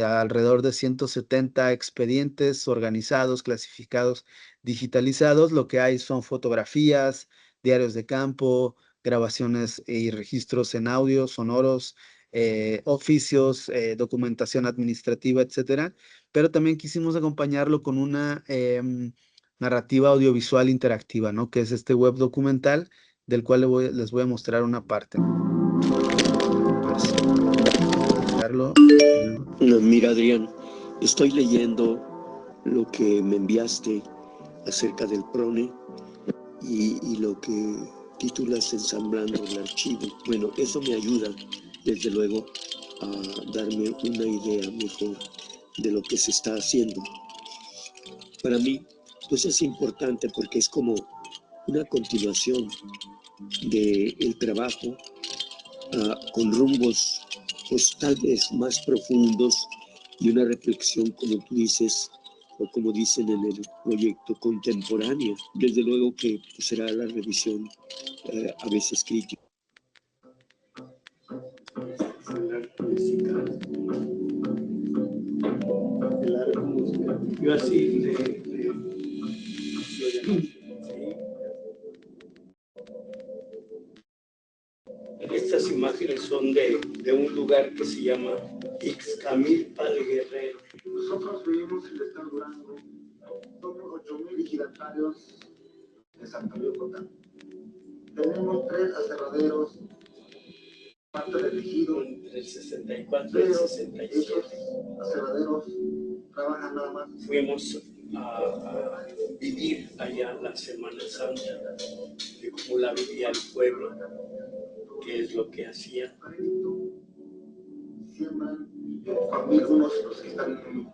alrededor de 170 expedientes organizados, clasificados, digitalizados. Lo que hay son fotografías, diarios de campo, grabaciones y registros en audio, sonoros, oficios, documentación administrativa, etcétera. Pero también quisimos acompañarlo con una narrativa audiovisual interactiva, ¿no? Que es este web documental del cual les voy a mostrar una parte. Mira, Adrián, estoy leyendo lo que me enviaste acerca del PRONE y lo que titulas Ensamblando el Archivo. Bueno, eso me ayuda, desde luego, a darme una idea mejor de lo que se está haciendo. Para mí, pues es importante porque es como una continuación del trabajo con rumbos, pues tal vez más profundos y una reflexión, como tú dices, o como dicen en el proyecto, contemporánea. Desde luego que pues, será la revisión a veces crítica. Yo así le Estas imágenes son de un lugar que se llama Ixcamilpa de Guerrero. Nosotros vivimos en el estado de Durango. Somos 8,000 vigilatarios de Santa Biocotán. Tenemos 3 aserraderos, parte del ejido. Entre el 64 y el 67. Esos aserraderos trabajan nada más. Fuimos a vivir allá la Semana Santa, de cómo la vivía el pueblo, qué es lo que hacía. Siembran algunos los que están muy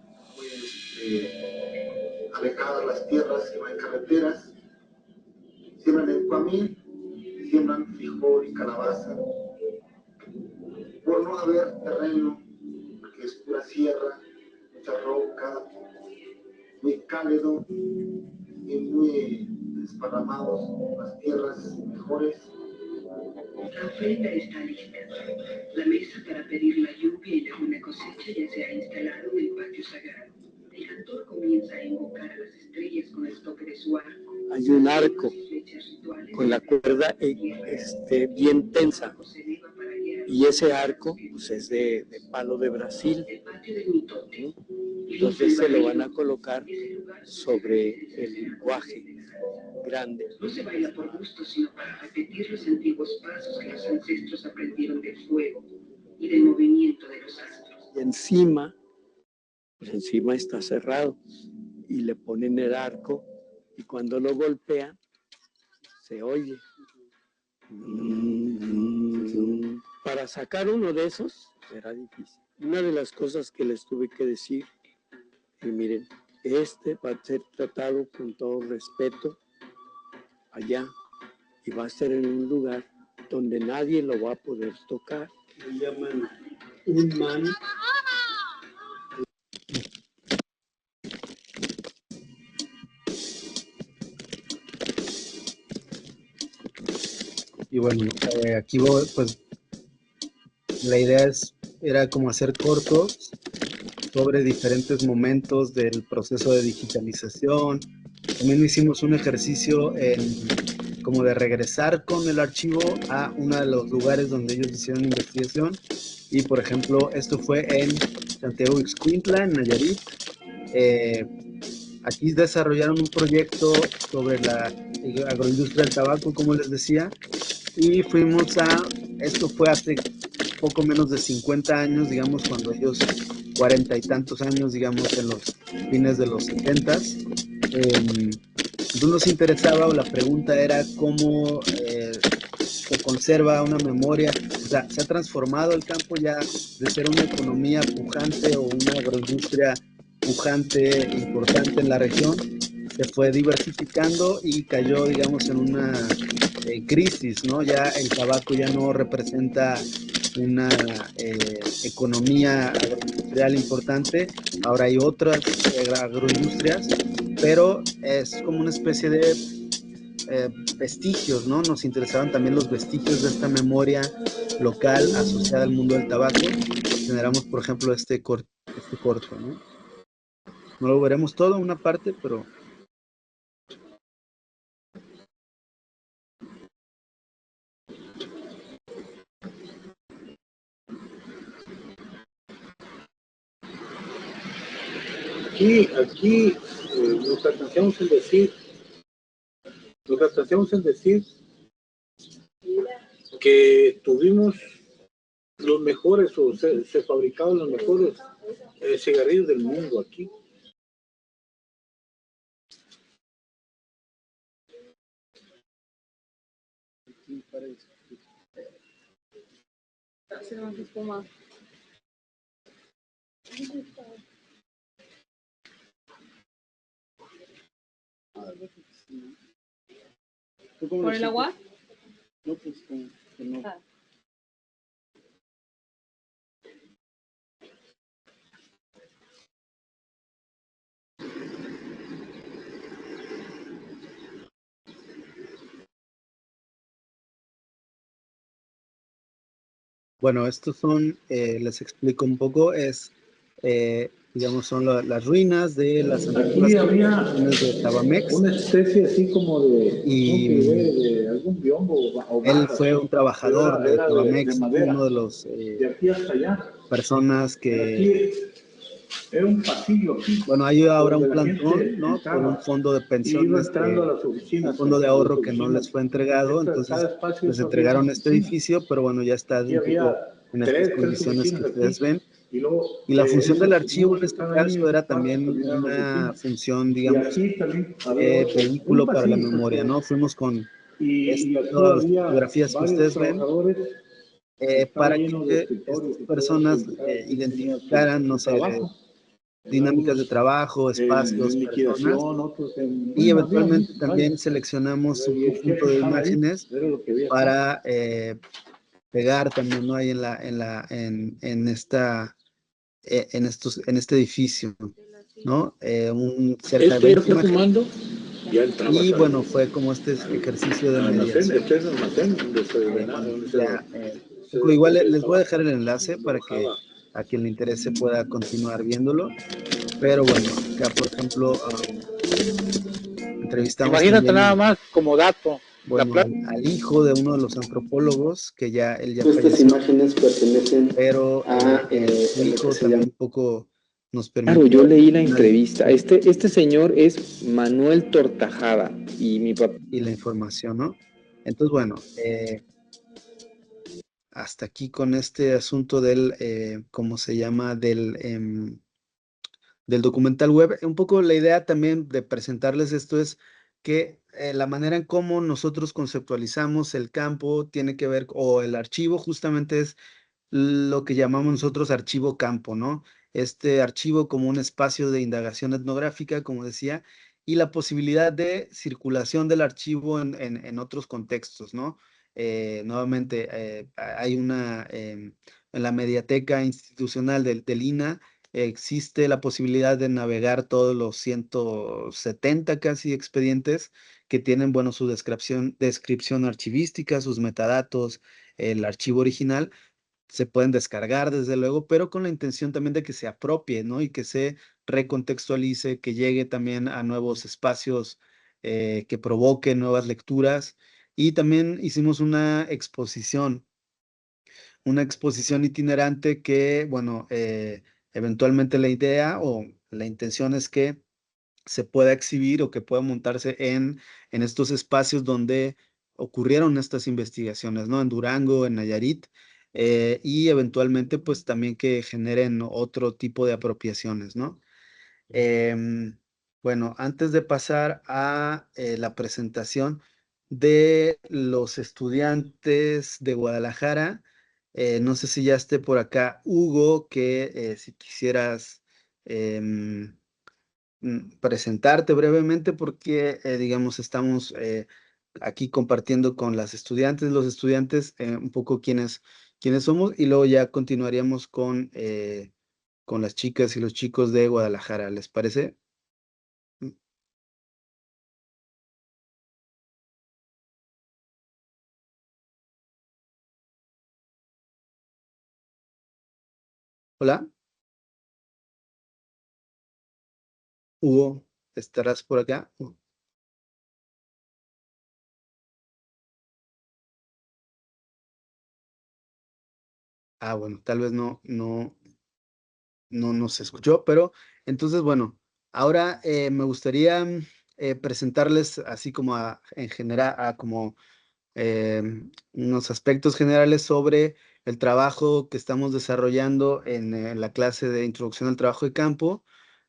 alejadas las tierras, que no hay carreteras. Siembran el cuamil, siembran frijol y calabaza. Por no haber terreno, que es pura sierra, mucha roca, muy cálido y muy desparramados, las tierras mejores. La ofrenda está lista. La mesa para pedir la lluvia y la buena cosecha ya se ha instalado en el patio sagrado. El cantor comienza a invocar a las estrellas con el toque de su arco. Hay un arco con la cuerda bien tensa. Y ese arco pues, es de palo de Brasil. Entonces se lo van a colocar sobre el guaje grande. No se baila por gusto, sino para repetir los antiguos pasos que los ancestros aprendieron del fuego y del movimiento de los astros. Y encima, pues encima está cerrado y le ponen el arco y cuando lo golpean se oye. Para sacar uno de esos era difícil. Una de las cosas que les tuve que decir, que miren, va a ser tratado con todo respeto allá y va a ser en un lugar donde nadie lo va a poder tocar. Le llaman un man. Y bueno, aquí pues la idea era como hacer cortos sobre diferentes momentos del proceso de digitalización. También hicimos un ejercicio como de regresar con el archivo a uno de los lugares donde ellos hicieron investigación. Y por ejemplo, esto fue en Santiago Ixcuintla, en Nayarit. aquí desarrollaron un proyecto sobre la agroindustria del tabaco, como les decía, y esto fue hace poco menos de 50 años, digamos, cuando ellos, 40 y tantos años, digamos, en los fines de los 70s. Entonces nos interesaba, o la pregunta era cómo se conserva una memoria, o sea, se ha transformado el campo ya de ser una economía pujante o una agroindustria pujante, importante en la región, se fue diversificando y cayó, digamos, en una crisis, ¿no? Ya el tabaco ya no representa una economía agroindustrial importante, ahora hay otras agroindustrias, pero es como una especie de vestigios, ¿no? Nos interesaban también los vestigios de esta memoria local asociada al mundo del tabaco. Generamos, por ejemplo, este corto, ¿no? No lo veremos todo, una parte, pero... Aquí nos atrasamos en decir que tuvimos los mejores, o se fabricaban los mejores cigarrillos del mundo aquí. ¿Por el agua? No, pues no. Bueno, estos son, les explico un poco, digamos, son las ruinas de las antiguas instalaciones de Tabamex. Una especie así como de algún biombo o él fue un trabajador de Tabamex, uno de los de aquí hasta allá. personas que... Aquí era un pasillo aquí. Bueno, hay ahora un plantón, ¿no? Con un fondo de pensiones, un fondo de ahorro que no les fue entregado, entonces les entregaron este edificio, pero bueno, ya está un poco en estas condiciones que ustedes ven. Y la función del archivo en este caso era también una función, digamos, vehículo para la memoria, ¿no? Fuimos con todas las fotografías que ustedes ven para que estas personas identificaran, no sé, dinámicas de trabajo, espacios, personas, y eventualmente también seleccionamos un conjunto de imágenes para pegar también, ¿no? Ahí en este edificio, ¿no? Cerca de 20 imágenes. Y bueno, fue como este ejercicio de mediación. Igual les voy a dejar el enlace para que a quien le interese pueda continuar viéndolo. Pero bueno, acá por ejemplo entrevistamos Imagínate nada más como dato. Bueno, al hijo de uno de los antropólogos que él ya Estas falleció, imágenes pertenecen pero a su hijo también un poco nos Claro, permitió... yo leí la entrevista. Este señor es Manuel Tortajada y mi papá. Y la información, ¿no? Entonces, bueno, hasta aquí con este asunto del, ¿cómo se llama? Del documental web. Un poco la idea también de presentarles esto es que la manera en cómo nosotros conceptualizamos el campo tiene que ver, o el archivo justamente es lo que llamamos nosotros archivo campo, ¿no? Este archivo como un espacio de indagación etnográfica, como decía, y la posibilidad de circulación del archivo en otros contextos, ¿no? Nuevamente, hay en la mediateca institucional del INAH, existe la posibilidad de navegar todos los 170 casi expedientes que tienen, bueno, su descripción archivística, sus metadatos, el archivo original, se pueden descargar desde luego, pero con la intención también de que se apropie, ¿no? Y que se recontextualice, que llegue también a nuevos espacios que provoquen nuevas lecturas. Y también hicimos una exposición itinerante que, bueno, eventualmente la idea o la intención es que se pueda exhibir o que pueda montarse en estos espacios donde ocurrieron estas investigaciones, ¿no? En Durango, en Nayarit, y eventualmente, pues también que generen otro tipo de apropiaciones, ¿no? Em, bueno, antes de pasar a la presentación de los estudiantes de Guadalajara, no sé si ya esté por acá Hugo, que si quisieras presentarte brevemente porque, digamos, estamos aquí compartiendo con las estudiantes, los estudiantes, un poco quiénes somos y luego ya continuaríamos con las chicas y los chicos de Guadalajara, ¿les parece? Mm, Hola, Hugo, ¿estarás por acá? Bueno, tal vez no nos escuchó, pero entonces, bueno, ahora me gustaría presentarles así como en general, como unos aspectos generales sobre el trabajo que estamos desarrollando en la clase de Introducción al Trabajo de Campo,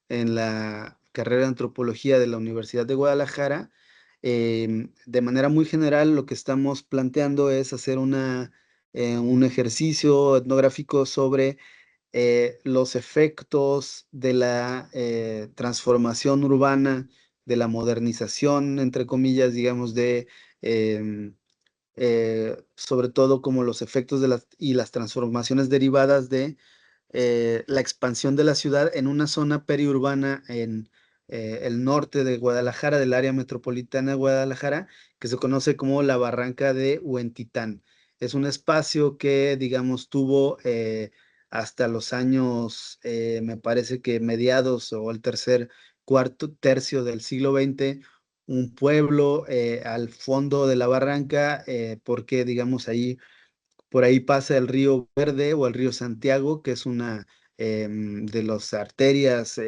en la carrera de Antropología de la Universidad de Guadalajara. De manera muy general, lo que estamos planteando es hacer un ejercicio etnográfico sobre los efectos de la transformación urbana, de la modernización, entre comillas, digamos, em, sobre todo como los efectos y las transformaciones derivadas de la expansión de la ciudad en una zona periurbana en el norte de Guadalajara, del área metropolitana de Guadalajara, que se conoce como la Barranca de Huentitán. Es un espacio que, digamos, tuvo hasta los años, me parece que mediados o el cuarto tercio del siglo XX, un pueblo al fondo de la barranca, porque, digamos, por ahí pasa el río Verde o el río Santiago, que es una de las arterias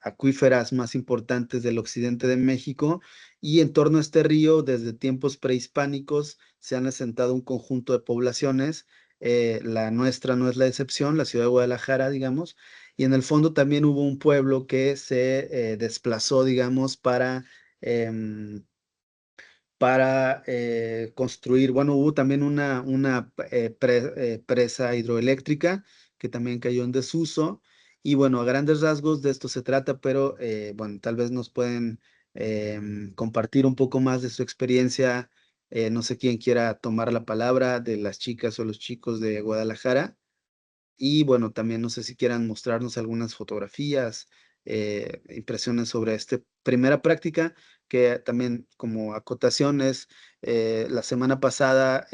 acuíferas más importantes del occidente de México. Y en torno a este río, desde tiempos prehispánicos, se han asentado un conjunto de poblaciones. La nuestra no es la excepción, la ciudad de Guadalajara, digamos. Y en el fondo también hubo un pueblo que se desplazó, digamos, para construir, bueno, hubo también una presa hidroeléctrica que también cayó en desuso. Y bueno, a grandes rasgos de esto se trata, pero bueno, tal vez nos pueden compartir un poco más de su experiencia. No sé quién quiera tomar la palabra, de las chicas o los chicos de Guadalajara. Y bueno, también no sé si quieran mostrarnos algunas fotografías, impresiones sobre esta primera práctica, que también como acotación es, la semana pasada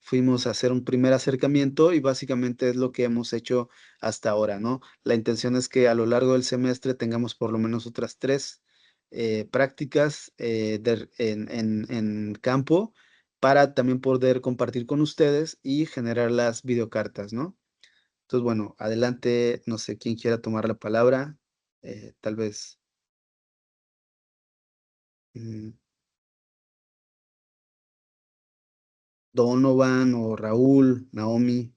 fuimos a hacer un primer acercamiento y básicamente es lo que hemos hecho hasta ahora, ¿no? La intención es que a lo largo del semestre tengamos por lo menos otras 3 prácticas en campo para también poder compartir con ustedes y generar las videocartas, ¿no? Entonces, bueno, adelante, no sé quién quiera tomar la palabra, tal vez mm, Donovan o Raúl, Naomi,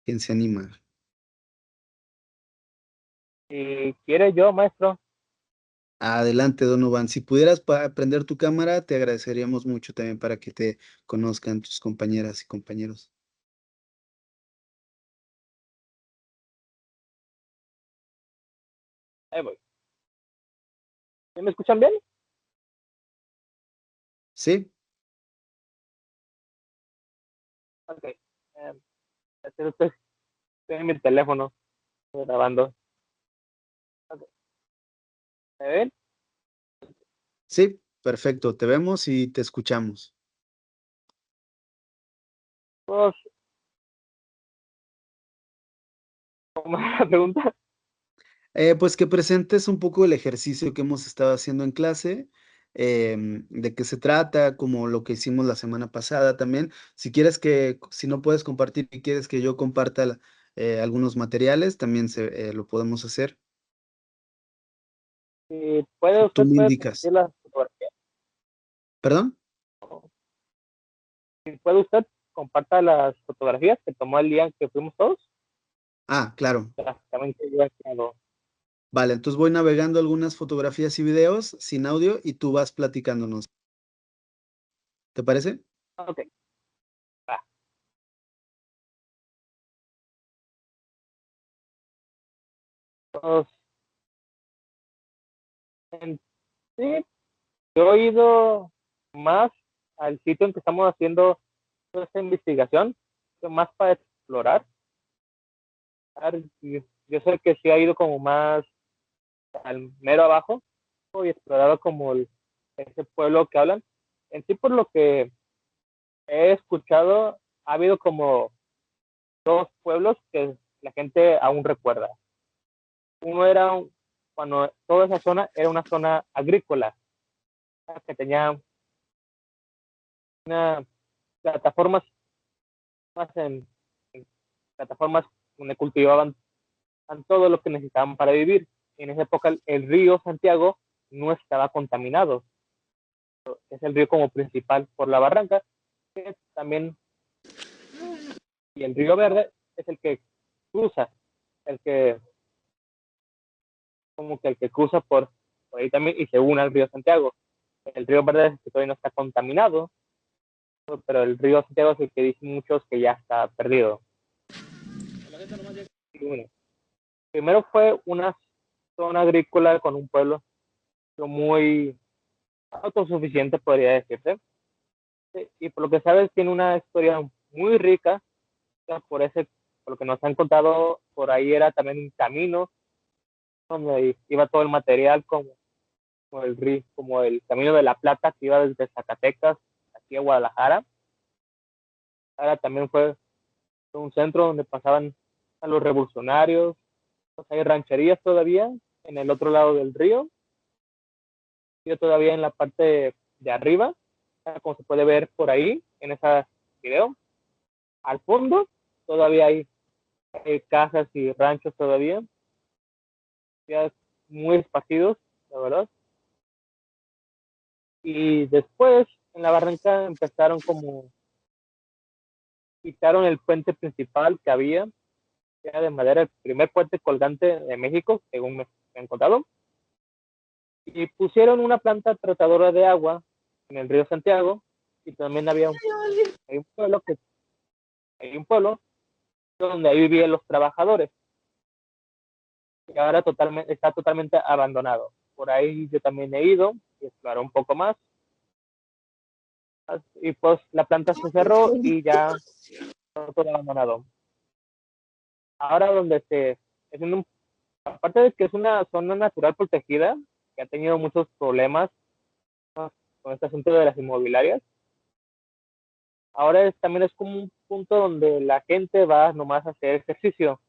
¿quién se anima? Si quiere yo, maestro. Adelante, Donovan. Si pudieras prender tu cámara, te agradeceríamos mucho también para que te conozcan tus compañeras y compañeros. Ahí voy. ¿Sí me escuchan bien? ¿Sí? Ok. Estoy en mi teléfono, estoy grabando. Okay. ¿Me ven? Sí, perfecto. Te vemos y te escuchamos. Pues, ¿cómo es la pregunta? Pues que presentes un poco el ejercicio que hemos estado haciendo en clase, de qué se trata, como lo que hicimos la semana pasada también. Si no puedes compartir y quieres que yo comparta algunos materiales, también lo podemos hacer. Si Tú me puede indicas. compartir las fotografías. ¿Perdón? Si puede usted, comparta las fotografías que tomó el día en que fuimos todos. Ah, claro. Prácticamente yo he quedado. Vale, entonces voy navegando algunas fotografías y videos sin audio y tú vas platicándonos. ¿Te parece? Ok. Va. Pues, sí, yo he ido más al sitio en que estamos haciendo toda esta investigación, más para explorar. Yo sé que sí ha ido como más al mero abajo y explorado como ese pueblo que hablan. En sí, por lo que he escuchado, ha habido como dos pueblos que la gente aún recuerda. Uno era cuando toda esa zona era una zona agrícola, que tenía una plataformas más en plataformas donde cultivaban todo lo que necesitaban para vivir. En esa época el río Santiago no estaba contaminado. Es el río como principal por la barranca, que también, y el río Verde es el que cruza, el que como que el que cruza por ahí también y se une al río Santiago. El río Verde es el que todavía no está contaminado, pero el río Santiago es el que dicen muchos que ya está perdido. Bueno, primero fue una zona agrícola con un pueblo muy autosuficiente, podría decirse. Y por lo que sabes, tiene una historia muy rica. Por lo que nos han contado, por ahí era también un camino donde iba todo el material como el Camino de la Plata que iba desde Zacatecas aquí a Guadalajara. Ahora también fue un centro donde pasaban a los revolucionarios. Pues hay rancherías todavía en el otro lado del río. Yo todavía en la parte de arriba, como se puede ver por ahí en ese video. Al fondo todavía hay casas y ranchos todavía, ya muy esparcidos, la verdad. Y después en la barranca empezaron quitaron el puente principal que había, que era de madera, el primer puente colgante de México, según me han contado, y pusieron una planta tratadora de agua en el río Santiago, y también hay un pueblo donde ahí vivían los trabajadores, y ahora está totalmente abandonado. Por ahí yo también he ido y exploré un poco más, y pues la planta se cerró y ya todo abandonado. Ahora aparte de que es una zona natural protegida, que ha tenido muchos problemas, ¿no?, con este asunto de las inmobiliarias, ahora también es como un punto donde la gente va nomás a hacer ejercicio.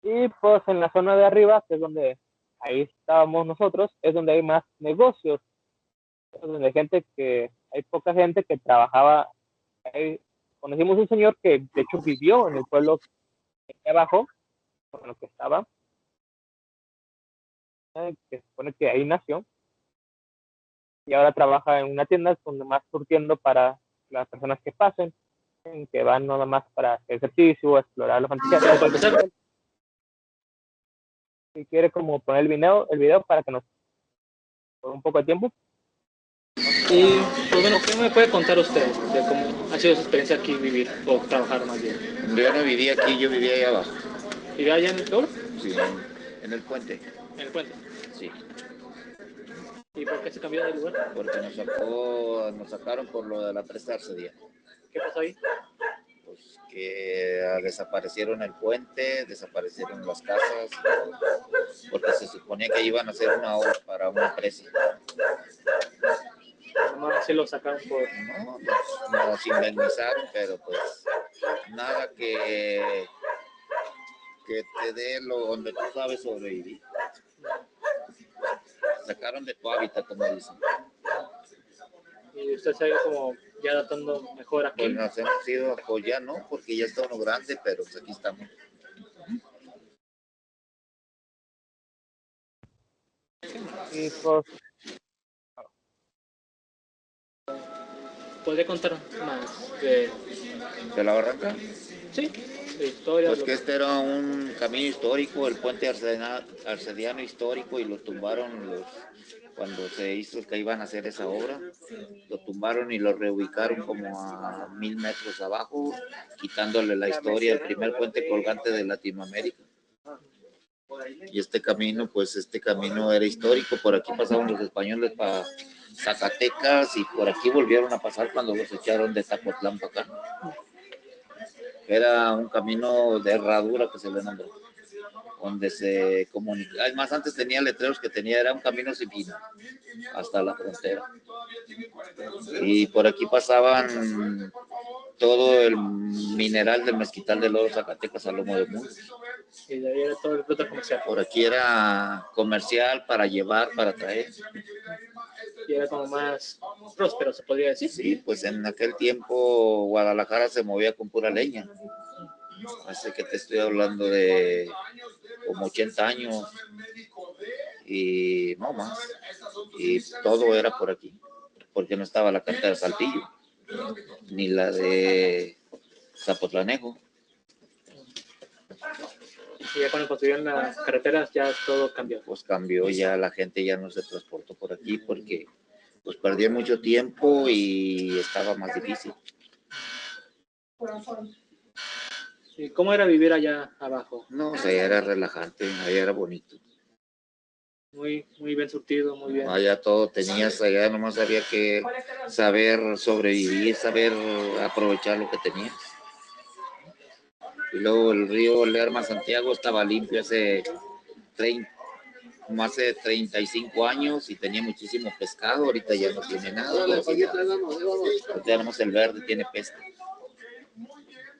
Y pues en la zona de arriba, que es donde ahí estábamos nosotros, es donde hay más negocios, es donde hay poca gente que trabajaba ahí. Conocimos un señor que de hecho vivió en el pueblo de abajo, con lo que estaba, que se supone que ahí nació, y ahora trabaja en una tienda donde más surtiendo para las personas que pasen, que van nada más para hacer ejercicio, explorar los fantasías. Si quiere como poner el video para que nos por un poco de tiempo. Y pues bueno, ¿qué me puede contar usted de cómo ha sido su experiencia aquí vivir o trabajar más bien? Yo no vivía aquí, yo vivía allá abajo. ¿Vivía allá en el pueblo? Sí, en el puente. ¿En el puente? Sí. ¿Y por qué se cambió de lugar? Porque nos sacaron por lo de la prestarse. ¿Qué pasó ahí? Pues que desaparecieron el puente, desaparecieron las casas, porque se suponía que iban a hacer una obra para una empresa. Se lo sacaron por... No, nos indemnizaron, pero pues nada que te dé donde tú sabes sobrevivir. Sacaron de tu hábitat, como dicen. ¿Y usted se ha ido como ya adaptando mejor aquí. Pues nos hemos ido a apoyar, ¿no? Porque ya está uno grande, pero pues aquí estamos. Y pues, ¿Podría contar más de ¿De la barranca? sí, de historia? Pues que este era un camino histórico, el puente arcediano histórico, y lo tumbaron cuando se hizo que iban a hacer esa obra. Lo tumbaron y lo reubicaron como a 1000 metros abajo, quitándole la historia, el primer puente colgante de Latinoamérica. Y este camino, pues este camino era histórico, por aquí pasaban los españoles para Zacatecas y por aquí volvieron a pasar cuando los echaron de Zapotlán para acá. Era un camino de herradura que se le nombró, donde se comunica. Además, antes tenía letreros que era un camino sin fin hasta la frontera. Y por aquí pasaban todo el mineral del mezquital del oro Zacatecas a Lomo de Mundo. Y de ahí era todo el ruta comercial. Por aquí era comercial para llevar, para traer. Y era como más próspero, se podría decir. Sí, pues en aquel tiempo Guadalajara se movía con pura leña. Así que te estoy hablando de como 80 años y no más. Y todo era por aquí, porque no estaba la carta de Saltillo, ni la de Zapotlanejo. Y ya cuando construyeron las carreteras ya todo cambió. Pues cambió, ya la gente ya no se transportó por aquí porque pues perdía mucho tiempo y estaba más difícil. ¿Y cómo era vivir allá abajo? No, o sea, era relajante, allá era bonito. Muy bien surtido, muy bien. Allá todo tenías, allá nomás había que saber sobrevivir, saber aprovechar lo que tenías. Y luego el río Lerma Santiago estaba limpio como hace 35 años y tenía muchísimo pescado. Ahorita ya no tiene nada. Ya tenemos el verde, tiene pesca.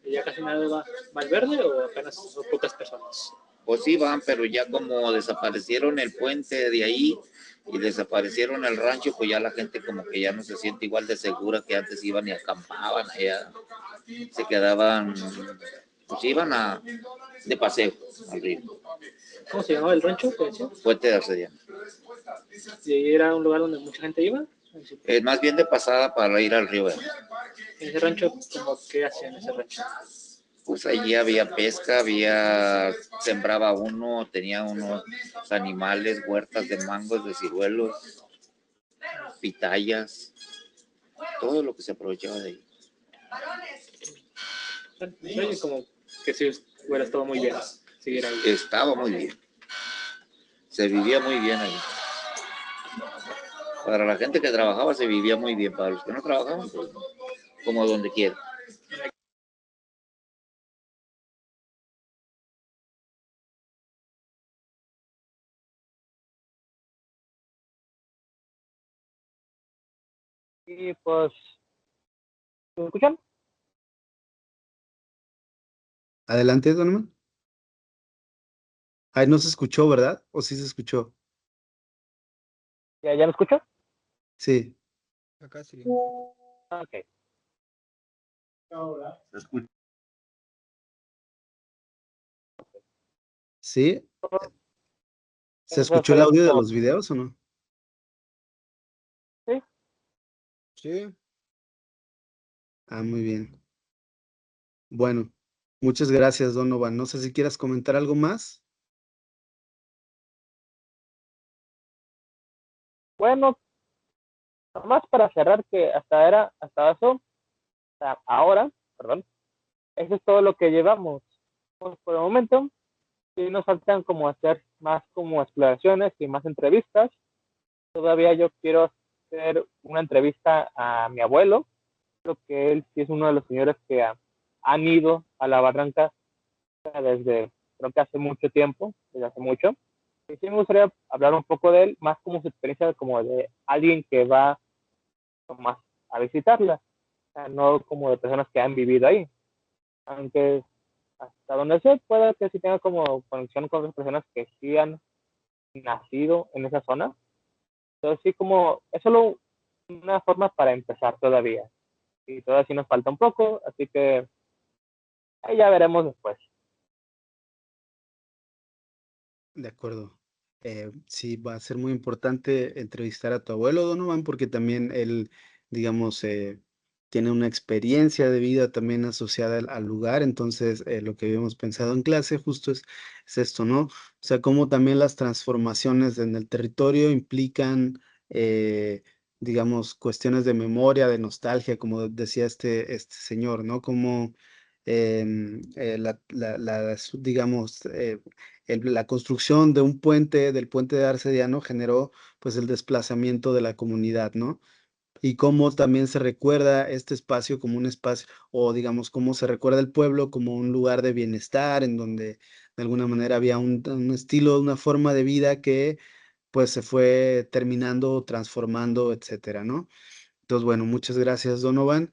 ¿Y ya casi nadie va al verde o apenas son pocas personas? Pues sí van, pero ya como desaparecieron el puente de ahí y desaparecieron el rancho, pues ya la gente como que ya no se siente igual de segura que antes iban y acampaban allá. Se quedaban, pues iban de paseo al río. ¿Cómo se llamaba el rancho? Puente de Arcediano. ¿Y ahí era un lugar donde mucha gente iba? Más bien de pasada para ir al río. ¿En ese rancho, como qué hacían en ese rancho? Pues allí había pesca, sembraba uno, tenía unos animales, huertas de mangos, de ciruelos, pitayas, todo lo que se aprovechaba de ahí. Oye, como que si hubiera estado muy bien seguir ahí. Estaba muy bien. Se vivía muy bien ahí. Para la gente que trabajaba se vivía muy bien, para los que no trabajaban, pues como donde quiera. Y pues, ¿me escuchan? Adelante, Donovan. Ay, no se escuchó, ¿verdad? ¿O sí se escuchó? ¿Ya me escuchó? Sí. Acá sí. Ok. Se escucha. ¿Sí? ¿Se escuchó el audio de los videos o no? Sí. Sí. Ah, muy bien. Bueno, muchas gracias, Donovan. No sé si quieras comentar algo más. Bueno, nomás para cerrar que hasta ahora, perdón, eso es todo lo que llevamos. Pues por el momento, sí nos faltan como hacer más como exploraciones y más entrevistas. Todavía yo quiero hacer una entrevista a mi abuelo. Creo que él sí es uno de los señores que han ido a la barranca creo que hace mucho tiempo, desde hace mucho. Y sí me gustaría hablar un poco de él, más como su experiencia como de alguien que va más a visitarla, o sea, no como de personas que han vivido ahí. Aunque hasta donde sé, puede que sí tenga como conexión con las personas que sí han nacido en esa zona. Entonces sí, como es solo una forma para empezar todavía. y todavía sí nos falta un poco, así que ahí ya veremos después. De acuerdo. Sí, va a ser muy importante entrevistar a tu abuelo, Donovan, porque también él, digamos, tiene una experiencia de vida también asociada al lugar. Entonces, lo que habíamos pensado en clase justo es esto, ¿no? O sea, cómo también las transformaciones en el territorio implican, digamos, cuestiones de memoria, de nostalgia, como decía este señor, ¿no? Como digamos, la construcción de un puente, del puente de Arcediano, generó pues el desplazamiento de la comunidad, ¿no? Y cómo también se recuerda este espacio como un espacio, o digamos, cómo se recuerda el pueblo como un lugar de bienestar, en donde de alguna manera había un estilo, una forma de vida que pues se fue terminando, transformando, etcétera, ¿no? Entonces, bueno, muchas gracias, Donovan.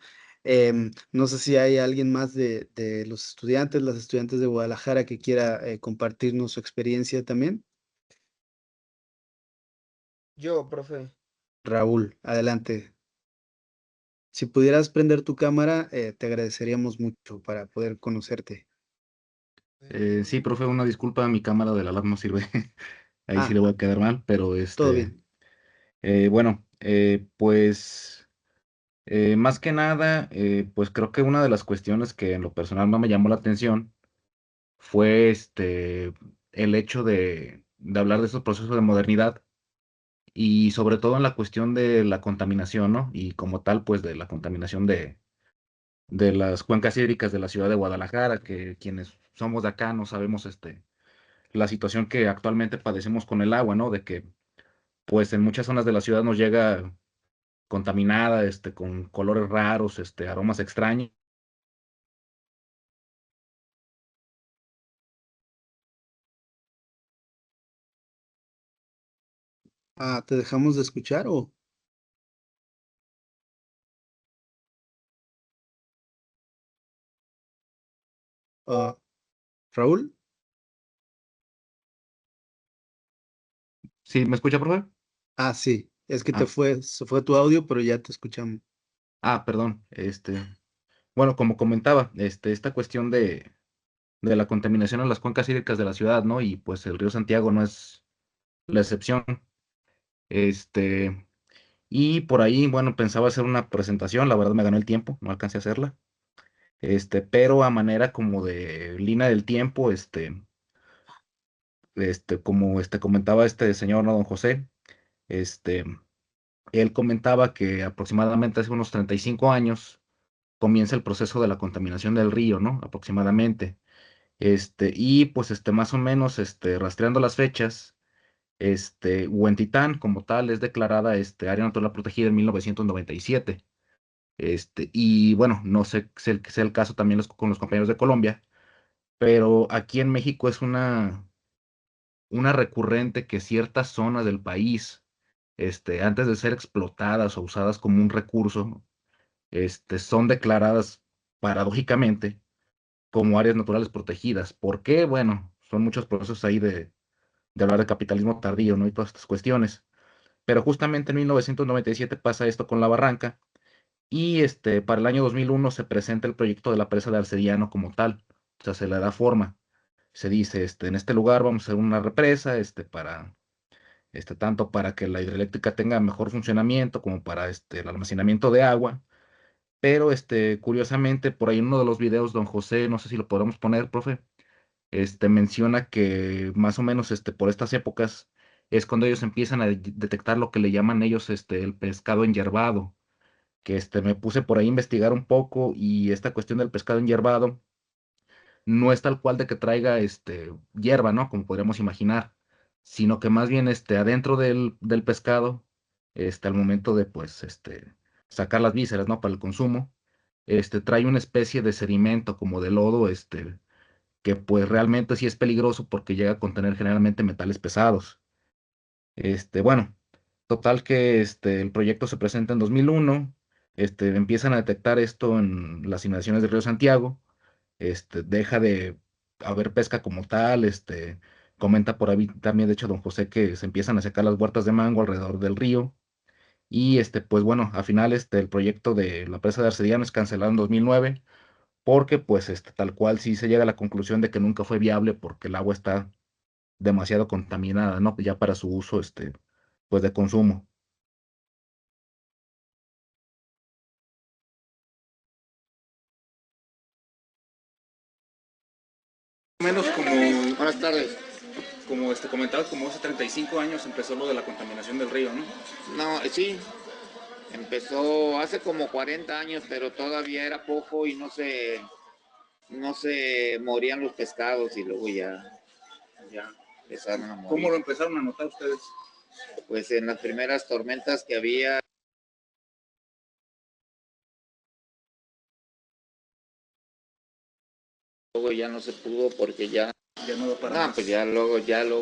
No sé si hay alguien más de los estudiantes, las estudiantes de Guadalajara que quiera compartirnos su experiencia también. Yo, profe. Raúl, adelante. Si pudieras prender tu cámara, te agradeceríamos mucho para poder conocerte. Sí, profe, una disculpa, mi cámara de la lab no sirve. Ahí sí Ah, le voy a quedar mal, pero todo bien. bueno, pues más que nada, pues creo que una de las cuestiones que en lo personal no me llamó la atención fue el hecho de hablar de estos procesos de modernidad y sobre todo en la cuestión de la contaminación, ¿no? Y como tal, pues de la contaminación de las cuencas hídricas de la ciudad de Guadalajara, que quienes somos de acá no sabemos la situación que actualmente padecemos con el agua, ¿no? De que pues en muchas zonas de la ciudad nos llega contaminada, con colores raros, aromas extraños. Ah, ¿te dejamos de escuchar o? ah, Raúl? ¿Sí me escucha, profe? Ah, sí, es que Ah, se fue tu audio, pero ya te escuchamos. perdón, bueno, como comentaba, esta cuestión de la contaminación en las cuencas hídricas de la ciudad, ¿no? Y pues el río Santiago no es la excepción. Este, y por ahí, bueno, pensaba hacer una presentación, la verdad me ganó el tiempo, no alcancé a hacerla. Pero a manera como de línea del tiempo, como comentaba este señor, ¿no? Don José, este, él comentaba que aproximadamente hace unos 35 años comienza el proceso de la contaminación del río, ¿no? Aproximadamente. Y pues más o menos, rastreando las fechas, Huentitán como tal es declarada, área natural protegida en 1997. Y bueno, no sé si sea el caso también con los compañeros de Colombia, pero aquí en México es una recurrente que ciertas zonas del país, antes de ser explotadas o usadas como un recurso, son declaradas paradójicamente como áreas naturales protegidas. ¿Por qué? Bueno, son muchos procesos ahí de hablar de capitalismo tardío, ¿no? Y todas estas cuestiones. Pero justamente en 1997 pasa esto con La Barranca y para el año 2001 se presenta el proyecto de la presa de Arcediano como tal. O sea, se le da forma. Se dice, en este lugar vamos a hacer una represa, tanto para que la hidroeléctrica tenga mejor funcionamiento como para el almacenamiento de agua. Pero curiosamente, por ahí en uno de los videos, don José, no sé si lo podemos poner, profe, menciona que más o menos por estas épocas es cuando ellos empiezan a detectar lo que le llaman ellos el pescado enyerbado, que me puse por ahí a investigar un poco y esta cuestión del pescado enyerbado no es tal cual de que traiga hierba, ¿no? Como podríamos imaginar, sino que más bien adentro del pescado, al momento de pues sacar las vísceras, ¿no? Para el consumo, trae una especie de sedimento como de lodo, que pues realmente sí es peligroso porque llega a contener generalmente metales pesados. Bueno, total que el proyecto se presenta en 2001, empiezan a detectar esto en las inundaciones del río Santiago, deja de haber pesca como tal, comenta por ahí también, de hecho, don José, que se empiezan a secar las huertas de mango alrededor del río, Y pues bueno, al final el proyecto de la presa de Arcediano es cancelado en 2009 porque pues tal cual sí se llega a la conclusión de que nunca fue viable porque el agua está demasiado contaminada, ¿no? Ya para su uso, pues de consumo. Menos como, Buenas tardes. como comentabas, como hace 35 años empezó lo de la contaminación del río, ¿no? No, sí, empezó hace como 40 años, pero todavía era poco y no se morían los pescados y luego ya empezaron a morir. ¿Cómo lo empezaron a notar ustedes? Pues en las primeras tormentas que había. Luego ya no se pudo porque ya no va para más. Pues ya luego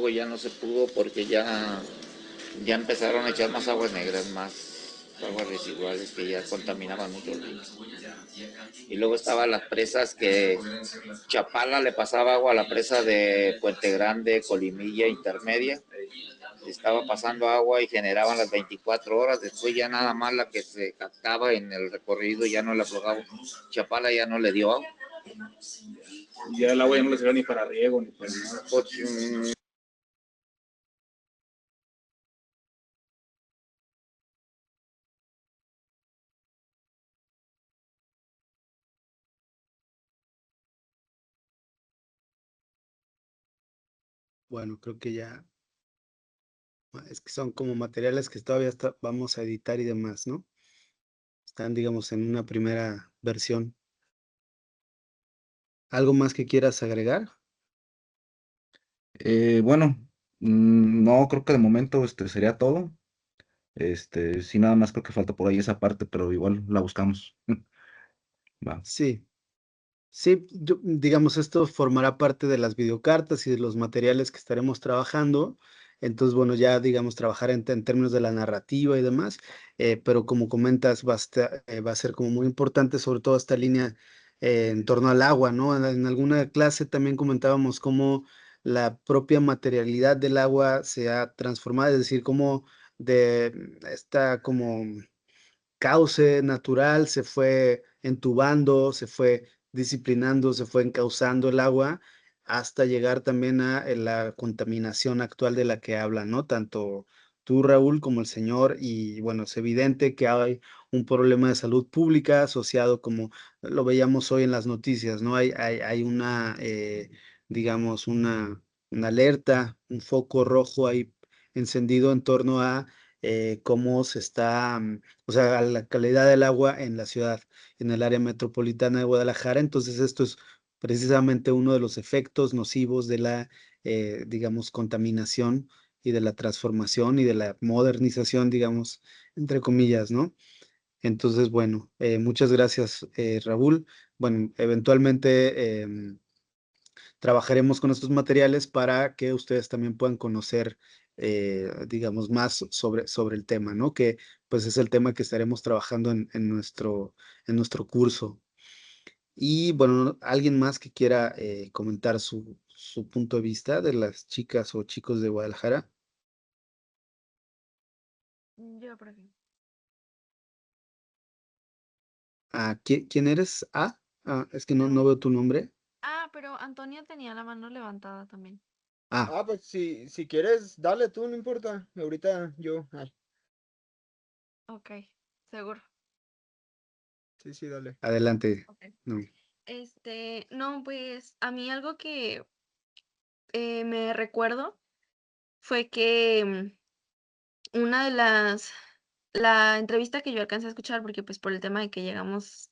ya no se pudo porque ya empezaron a echar más aguas negras, más aguas residuales que ya contaminaban mucho el río. Y luego estaban las presas que Chapala le pasaba agua a la presa de Puente Grande, Colimilla, Intermedia. Estaba pasando agua y generaban las 24 horas. Después ya nada más la que se captaba en el recorrido ya no la aflojaba. Chapala ya no le dio agua. Ya el agua ya no le servía ni para riego ni para nada. Bueno, creo que ya es que son como materiales que todavía vamos a editar y demás, ¿no? Están, digamos, en una primera versión. ¿Algo más que quieras agregar? Bueno, no, creo que de momento sería todo. Sí, nada más creo que falta por ahí esa parte, pero igual la buscamos. Va. Sí. Sí, digamos, esto formará parte de las videocartas y de los materiales que estaremos trabajando. Entonces, bueno, ya digamos, trabajar en términos de la narrativa y demás, pero como comentas, va a ser como muy importante, sobre todo esta línea en torno al agua, ¿no? En alguna clase también comentábamos cómo la propia materialidad del agua se ha transformado, es decir, cómo de esta como cauce natural se fue entubando, se fue disciplinando, se fue encauzando el agua hasta llegar también a la contaminación actual de la que hablan, ¿no? Tanto tú, Raúl, como el señor, y bueno, es evidente que hay un problema de salud pública asociado, como lo veíamos hoy en las noticias, ¿no? Hay una, digamos, una alerta, un foco rojo ahí encendido en torno a cómo se está o sea, a la calidad del agua en la ciudad, en el área metropolitana de Guadalajara. Entonces, esto es precisamente uno de los efectos nocivos de la, digamos, contaminación y de la transformación y de la modernización, digamos, entre comillas, ¿no? Entonces, bueno, muchas gracias, Raúl. Bueno, eventualmente trabajaremos con estos materiales para que ustedes también puedan conocer, digamos, más sobre el tema, ¿no? Que pues es el tema que estaremos trabajando en nuestro curso. Y bueno, ¿alguien más que quiera comentar su punto de vista de las chicas o chicos de Guadalajara? Yo, profe. ¿Quién eres? Es que no veo tu nombre. Pero Antonia tenía la mano levantada también. Pues si quieres, dale tú, no importa. Ahorita yo. Ok, seguro. Sí, dale. Adelante. Ok. No. No, pues a mí algo que me recuerdo fue que una de la entrevista que yo alcancé a escuchar, porque pues por el tema de que llegamos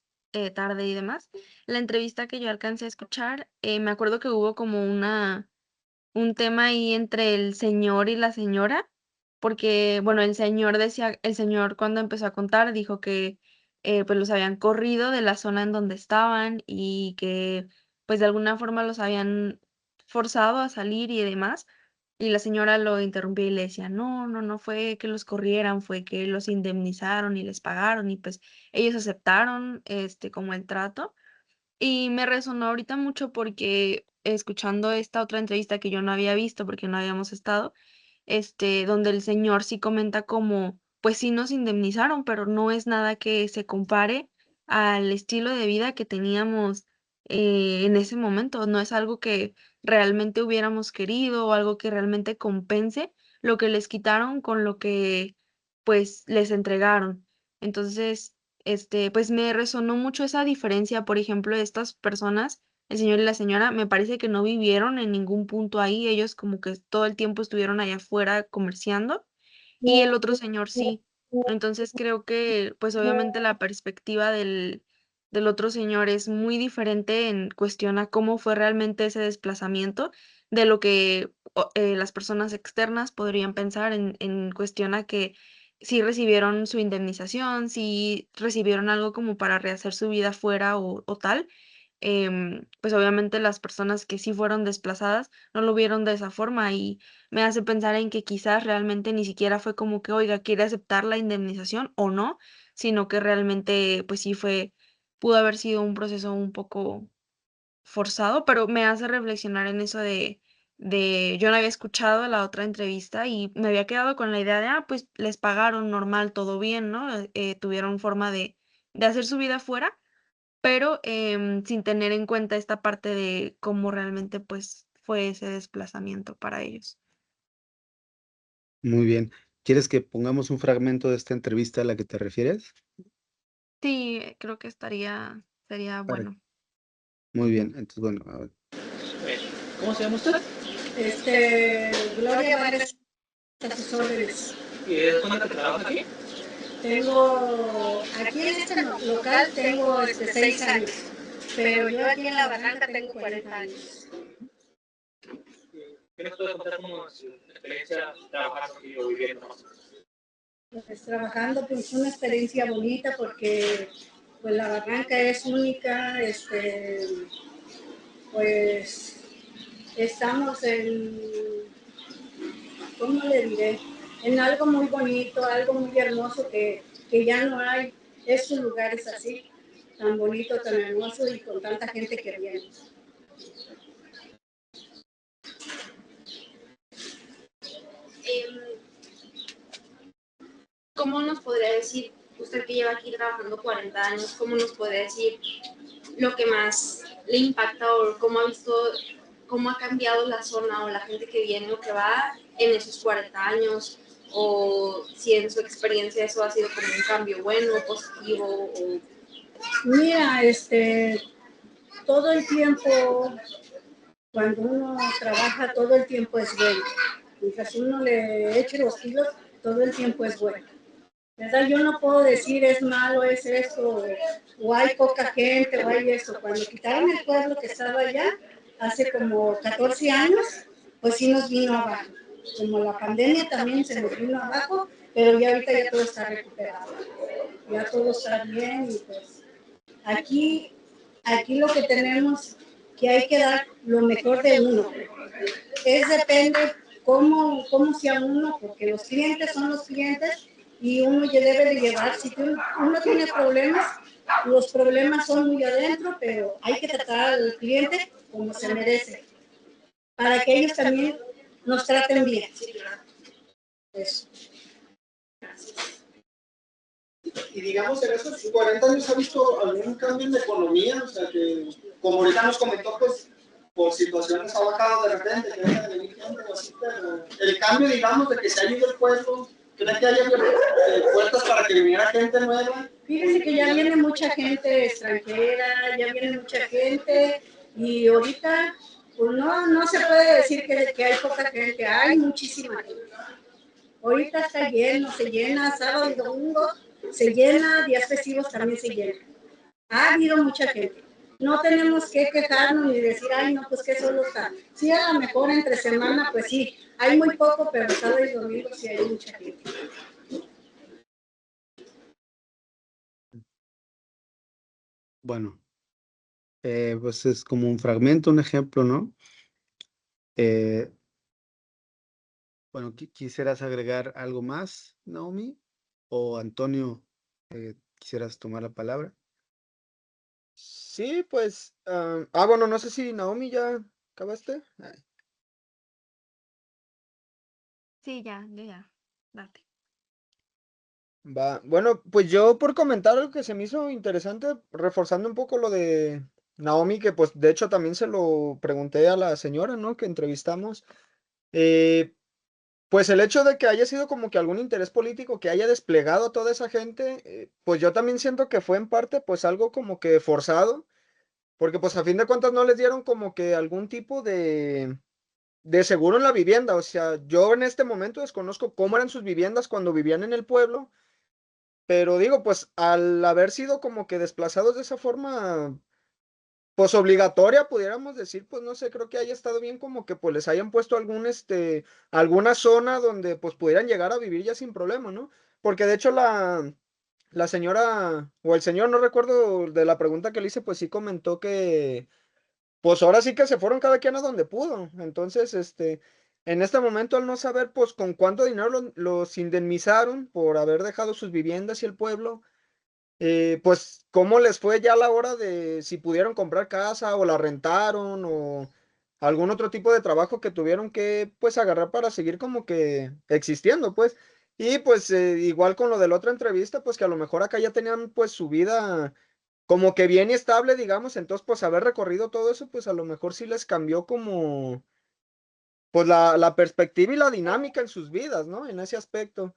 tarde y demás, la entrevista que yo alcancé a escuchar, me acuerdo que hubo como un tema ahí entre el señor y la señora, porque, bueno, el señor cuando empezó a contar dijo que pues los habían corrido de la zona en donde estaban y que pues de alguna forma los habían forzado a salir y demás. Y la señora lo interrumpía y le decía, no, no, no fue que los corrieran, fue que los indemnizaron y les pagaron y pues ellos aceptaron como el trato. Y me resonó ahorita mucho porque escuchando esta otra entrevista que yo no había visto porque no habíamos estado, donde el señor sí comenta como pues sí nos indemnizaron, pero no es nada que se compare al estilo de vida que teníamos en ese momento. No es algo que realmente hubiéramos querido o algo que realmente compense lo que les quitaron con lo que pues les entregaron. Entonces, pues me resonó mucho esa diferencia, por ejemplo, de estas personas, el señor y la señora, me parece que no vivieron en ningún punto ahí, ellos como que todo el tiempo estuvieron allá afuera comerciando y el otro señor sí. Entonces creo que, pues obviamente la perspectiva del otro señor es muy diferente en cuestión a cómo fue realmente ese desplazamiento de lo que las personas externas podrían pensar en cuestión a que sí recibieron su indemnización, sí recibieron algo como para rehacer su vida fuera o tal. Pues obviamente las personas que sí fueron desplazadas no lo vieron de esa forma y me hace pensar en que quizás realmente ni siquiera fue como que, oiga, quiere aceptar la indemnización o no, sino que realmente, pues sí pudo haber sido un proceso un poco forzado, pero me hace reflexionar en eso yo no había escuchado la otra entrevista y me había quedado con la idea de, pues les pagaron normal, todo bien, ¿no? Tuvieron forma de hacer su vida fuera, pero sin tener en cuenta esta parte de cómo realmente, pues, fue ese desplazamiento para ellos. Muy bien. ¿Quieres que pongamos un fragmento de esta entrevista a la que te refieres? Sí, creo que sería Para- bueno. Muy bien. Entonces, bueno, a ver. ¿Cómo se llama usted? Gloria Vares, a sus órdenes. ¿Y desde cuándo que trabaja aquí? Tengo, aquí en este local tengo 6 años, pero yo aquí en La Barranca tengo 40 años. ¿Qué nos puede contar como su experiencia trabajando aquí o viviendo? Pues trabajando, pues una experiencia bonita porque pues La Barranca es única, pues estamos ¿cómo le diré? En algo muy bonito, algo muy hermoso que ya no hay esos lugares así, tan bonito, tan hermoso y con tanta gente que viene. ¿Cómo nos podría decir, usted que lleva aquí trabajando 40 años, cómo nos podría decir lo que más le impacta o cómo ha visto, cómo ha cambiado la zona o la gente que viene o que va en esos 40 años? O si en su experiencia eso ha sido como un cambio bueno, positivo o... Mira, todo el tiempo, cuando uno trabaja, todo el tiempo es bueno. Mientras uno le eche los kilos, todo el tiempo es bueno. ¿Verdad? Yo no puedo decir es malo, es esto, o hay poca gente, o hay esto. Cuando quitaron el pueblo que estaba allá, hace como 14 años, pues sí nos vino abajo. Como la pandemia también se nos vino abajo, pero ya ahorita ya todo está recuperado. Ya todo está bien y pues aquí lo que tenemos que hay que dar lo mejor de uno. Depende cómo sea uno, porque los clientes son los clientes y uno ya debe de llevar, si uno tiene problemas, los problemas son muy adentro, pero hay que tratar al cliente como se merece, para que ellos también nos traten bien. Eso. Y digamos, en esos 40 años ha visto algún cambio en la economía, o sea, que como ahorita nos comentó, pues por situaciones ha bajado de repente, que deja de venir gente o así, pero el cambio, digamos, de que se ha ido el pueblo, ¿cree que haya puertas para que viniera gente nueva? Fíjense que ya viene mucha gente extranjera, ya viene mucha gente y ahorita pues no se puede decir que hay poca gente, hay muchísima gente. Ahorita está lleno, se llena, sábado y domingo se llena, días festivos también se llena. Ha habido mucha gente. No tenemos que quejarnos ni decir, ay, no, pues que solo está. Sí, a lo mejor entre semana, pues sí, hay muy poco, pero sábado y domingo sí hay mucha gente. Bueno, pues es como un fragmento, un ejemplo, ¿no? Bueno, ¿quisieras agregar algo más, Naomi? O Antonio, ¿quisieras tomar la palabra? Sí, pues, bueno, no sé si Naomi ya acabaste. Ay. Sí, ya, yo ya. Date. Va. Bueno, pues yo por comentar algo que se me hizo interesante, reforzando un poco lo de Naomi, que pues de hecho también se lo pregunté a la señora, ¿no? Que entrevistamos. Eh, pues el hecho de que haya sido como que algún interés político que haya desplegado a toda esa gente, pues yo también siento que fue en parte pues algo como que forzado, porque pues a fin de cuentas no les dieron como que algún tipo de seguro en la vivienda. O sea, yo en este momento desconozco cómo eran sus viviendas cuando vivían en el pueblo, pero digo, pues al haber sido como que desplazados de esa forma, pues obligatoria, pudiéramos decir, pues no sé, creo que haya estado bien como que pues les hayan puesto alguna zona donde pues pudieran llegar a vivir ya sin problema, ¿no? Porque de hecho la señora o el señor, no recuerdo de la pregunta que le hice, pues sí comentó que pues ahora sí que se fueron cada quien a donde pudo. Entonces, en este momento al no saber pues con cuánto dinero los indemnizaron por haber dejado sus viviendas y el pueblo, pues cómo les fue ya a la hora de si pudieron comprar casa o la rentaron o algún otro tipo de trabajo que tuvieron que pues agarrar para seguir como que existiendo, pues. Y pues igual con lo de la otra entrevista, pues que a lo mejor acá ya tenían pues su vida como que bien y estable, digamos. Entonces pues haber recorrido todo eso, pues a lo mejor sí les cambió como pues la perspectiva y la dinámica en sus vidas, ¿no? En ese aspecto.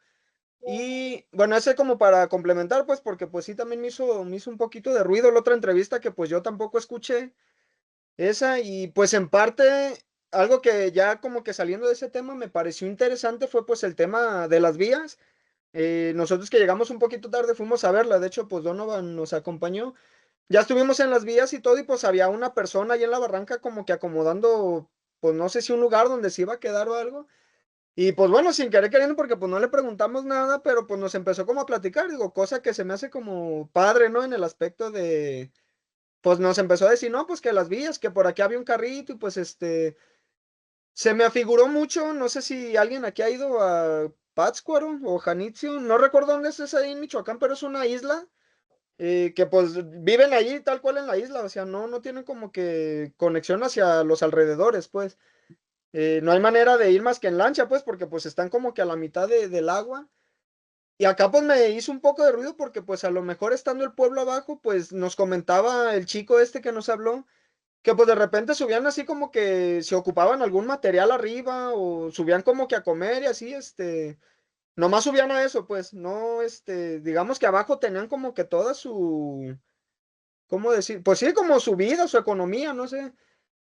Y bueno, ese como para complementar, pues porque pues sí también me hizo un poquito de ruido la otra entrevista que pues yo tampoco escuché esa. Y pues en parte algo que ya como que saliendo de ese tema me pareció interesante fue pues el tema de las vías. Nosotros que llegamos un poquito tarde fuimos a verla, de hecho pues Donovan nos acompañó. Ya estuvimos en las vías y todo y pues había una persona ahí en la barranca como que acomodando, pues no sé si un lugar donde se iba a quedar o algo. Y pues bueno, sin querer queriendo, porque pues no le preguntamos nada, pero pues nos empezó como a platicar, digo, cosa que se me hace como padre, ¿no? En el aspecto de, pues nos empezó a decir, no, pues que las vías, que por aquí había un carrito y pues se me afiguró mucho, no sé si alguien aquí ha ido a Pátzcuaro o Janitzio, no recuerdo dónde es ahí en Michoacán, pero es una isla, que pues viven allí tal cual en la isla, o sea, no tienen como que conexión hacia los alrededores, pues. No hay manera de ir más que en lancha, pues, porque pues están como que a la mitad del agua. Y acá pues me hizo un poco de ruido porque pues a lo mejor estando el pueblo abajo, pues nos comentaba el chico este que nos habló, que pues de repente subían así como que se ocupaban algún material arriba o subían como que a comer y así, nomás subían a eso, pues, no, digamos que abajo tenían como que toda su, ¿cómo decir? Pues sí, como su vida, su economía, no sé.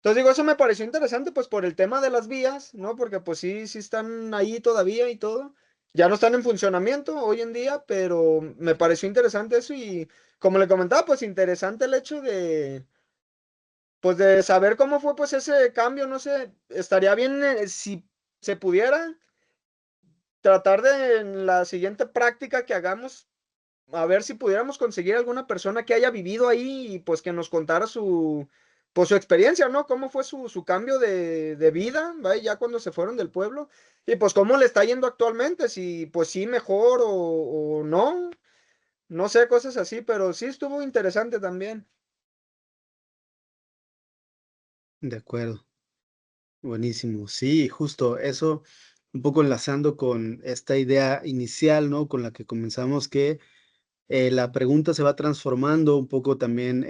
Entonces digo, eso me pareció interesante pues por el tema de las vías, ¿no? Porque pues sí están ahí todavía y todo. Ya no están en funcionamiento hoy en día, pero me pareció interesante eso y como le comentaba, pues interesante el hecho pues de saber cómo fue pues ese cambio, no sé, estaría bien si se pudiera tratar de en la siguiente práctica que hagamos a ver si pudiéramos conseguir alguna persona que haya vivido ahí y pues que nos contara pues su experiencia, ¿no? Cómo fue su cambio de vida, ¿vale? Ya cuando se fueron del pueblo y pues cómo le está yendo actualmente, si pues sí mejor o no, no sé, cosas así, pero sí estuvo interesante también. De acuerdo, buenísimo. Sí, justo eso, un poco enlazando con esta idea inicial, ¿no? Con la que comenzamos que la pregunta se va transformando un poco también,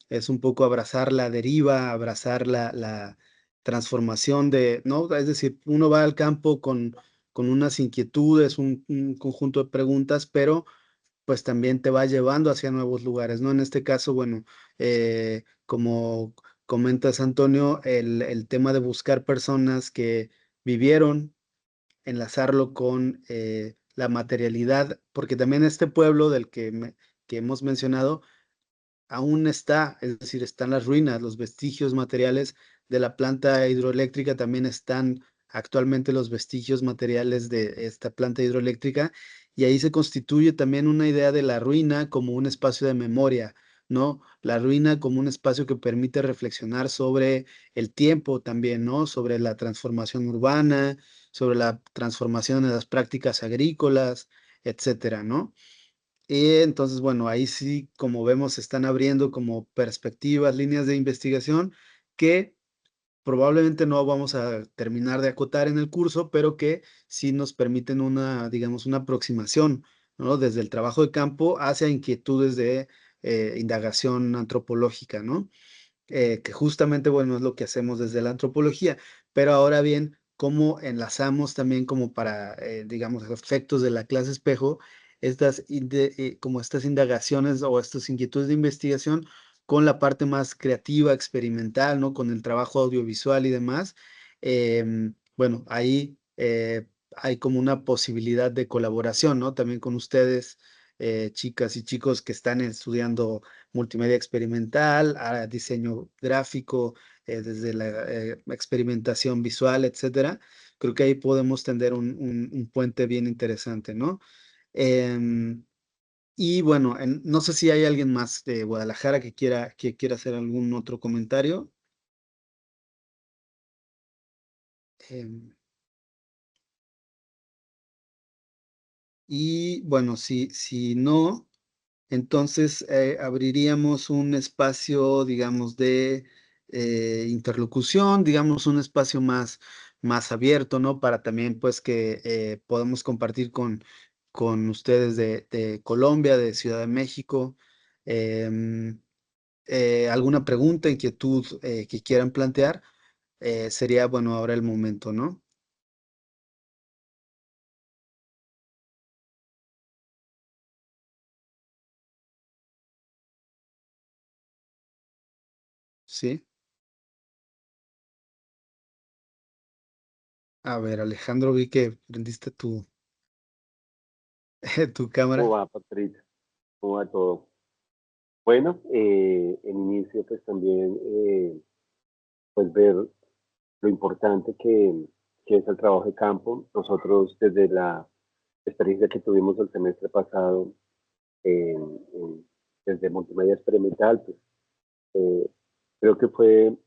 es un poco abrazar la deriva, abrazar la transformación ¿no? Es decir, uno va al campo con unas inquietudes, un conjunto de preguntas, pero pues también te va llevando hacia nuevos lugares, ¿no? En este caso, bueno, como comentas, Antonio, el tema de buscar personas que vivieron enlazarlo con la materialidad, porque también este pueblo que hemos mencionado aún está, es decir, están las ruinas, los vestigios materiales de la planta hidroeléctrica, también están actualmente los vestigios materiales de esta planta hidroeléctrica, y ahí se constituye también una idea de la ruina como un espacio de memoria, ¿no? La ruina como un espacio que permite reflexionar sobre el tiempo también, ¿no? Sobre la transformación urbana, sobre la transformación de las prácticas agrícolas, etcétera, ¿no? Y entonces, bueno, ahí sí, como vemos, se están abriendo como perspectivas, líneas de investigación que probablemente no vamos a terminar de acotar en el curso, pero que sí nos permiten una, digamos, una aproximación ¿no? Desde el trabajo de campo hacia inquietudes de indagación antropológica, ¿no? Que justamente, bueno, es lo que hacemos desde la antropología, pero ahora bien, ¿cómo enlazamos también como para, digamos, efectos de la clase espejo, como estas indagaciones o estas inquietudes de investigación con la parte más creativa, experimental, ¿no? Con el trabajo audiovisual y demás? Bueno, ahí hay como una posibilidad de colaboración, ¿no? También con ustedes, chicas y chicos que están estudiando multimedia experimental, a diseño gráfico, desde la experimentación visual, etcétera. Creo que ahí podemos tender un puente bien interesante, ¿no? Em, y bueno, no sé si hay alguien más de Guadalajara que quiera hacer algún otro comentario. Em, y bueno, si no, entonces abriríamos un espacio, digamos, de interlocución, digamos, un espacio más abierto, ¿no? Para también, pues, que podamos compartir con ustedes de Colombia, de Ciudad de México, em, alguna pregunta, inquietud que quieran plantear, sería, bueno, ahora el momento, ¿no? Sí. A ver, Alejandro, vi que prendiste tu, tu ¿Cómo cámara. va, Patricia? ¿Cómo va todo? Bueno, en inicio, pues también, pues ver lo importante que es el trabajo de campo. Nosotros, desde la experiencia que tuvimos el semestre pasado, desde Multimedia Experimental, pues eh, creo que fue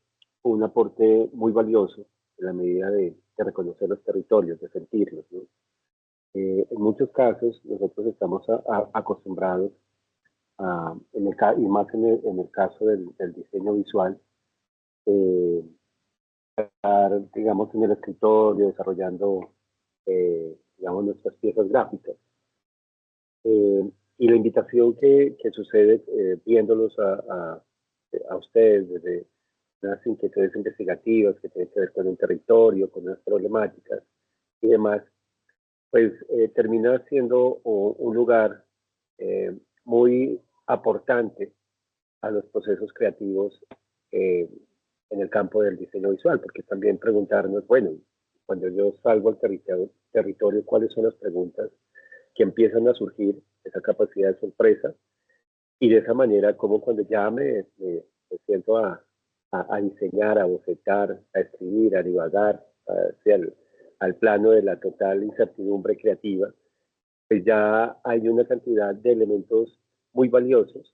un aporte muy valioso en la medida de reconocer los territorios, de sentirlos, ¿no? En muchos casos, nosotros estamos acostumbrados y más en el caso del diseño visual, eh, estar, digamos, en el escritorio desarrollando, digamos, nuestras piezas gráficas. Y la invitación que sucede viéndolos a ustedes desde unas inquietudes investigativas que tienen que ver con el territorio, con las problemáticas y demás, pues termina siendo un lugar eh, muy aportante a los procesos creativos eh, en el campo del diseño visual, porque también preguntarnos, bueno, cuando yo salgo al territorio, ¿cuáles son las preguntas que empiezan a surgir, esa capacidad de sorpresa? Y de esa manera, como cuando ya me siento a diseñar, a bocetar, a escribir, a divagar, hacia al plano de la total incertidumbre creativa, pues ya hay una cantidad de elementos muy valiosos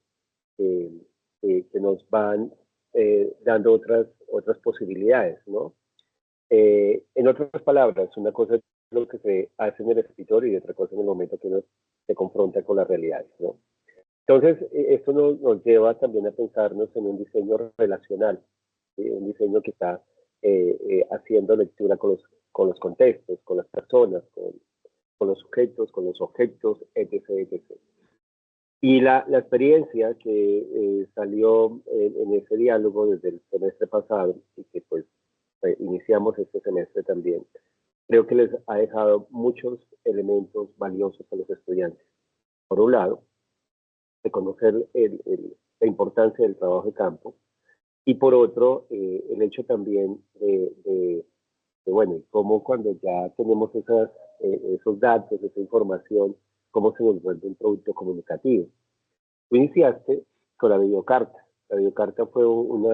que, que nos van dando otras posibilidades, ¿no? En otras palabras, una cosa es lo que se hace en el escritorio y otra cosa en el momento que uno se confronta con las realidades, ¿no? Entonces, esto nos lleva también a pensarnos en un diseño relacional, ¿sí? Un diseño que está haciendo lectura con los contextos, con las personas, con los sujetos, con los objetos, etc., etc. Y la experiencia que salió en ese diálogo desde el semestre pasado y que pues iniciamos este semestre también, creo que les ha dejado muchos elementos valiosos a los estudiantes. Por un lado, de conocer la importancia del trabajo de campo y por otro, el hecho también bueno, cómo cuando ya tenemos esos datos, esa información, cómo se nos vuelve un producto comunicativo. Tú iniciaste con la videocarta. La videocarta fue un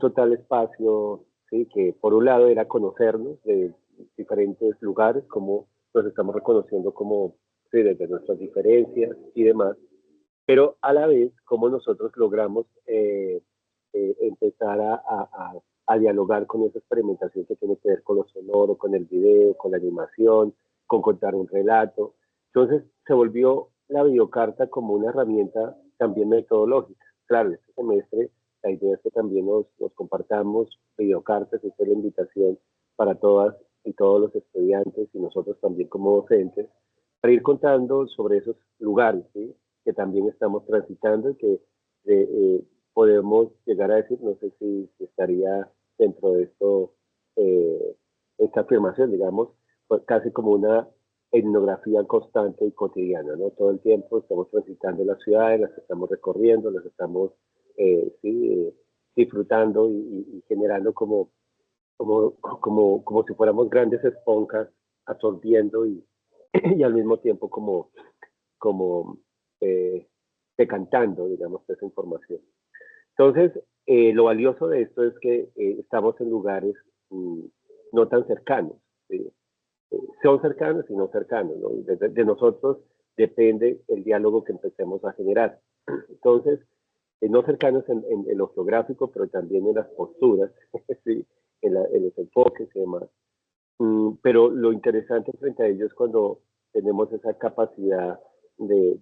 total espacio, ¿sí? Que por un lado era conocernos de diferentes lugares, como nos estamos reconociendo como, sí, desde nuestras diferencias y demás, pero a la vez cómo nosotros logramos empezar a dialogar con esa experimentación que tiene que ver con lo sonoro, con el video, con la animación, con contar un relato. Entonces se volvió la videocarta como una herramienta también metodológica. Claro, este semestre la idea es que también nos compartamos videocartas, esta es la invitación para todas y todos los estudiantes y nosotros también como docentes, para ir contando sobre esos lugares, ¿sí? Que también estamos transitando y que podemos llegar a decir, no sé si estaría dentro de esto, esta afirmación, digamos, pues casi como una etnografía constante y cotidiana, ¿no? Todo el tiempo estamos transitando las ciudades, las estamos recorriendo, las estamos disfrutando y generando como si fuéramos grandes esponjas absorbiendo y al mismo tiempo como decantando, digamos, esa información. Entonces, lo valioso de esto es que estamos en lugares no tan cercanos, ¿sí? Son cercanos y no cercanos, ¿no? De nosotros depende el diálogo que empecemos a generar. Entonces, no cercanos en lo geográfico, pero también en las posturas, ¿sí? En los enfoques y demás. Pero lo interesante frente a ellos es cuando tenemos esa capacidad de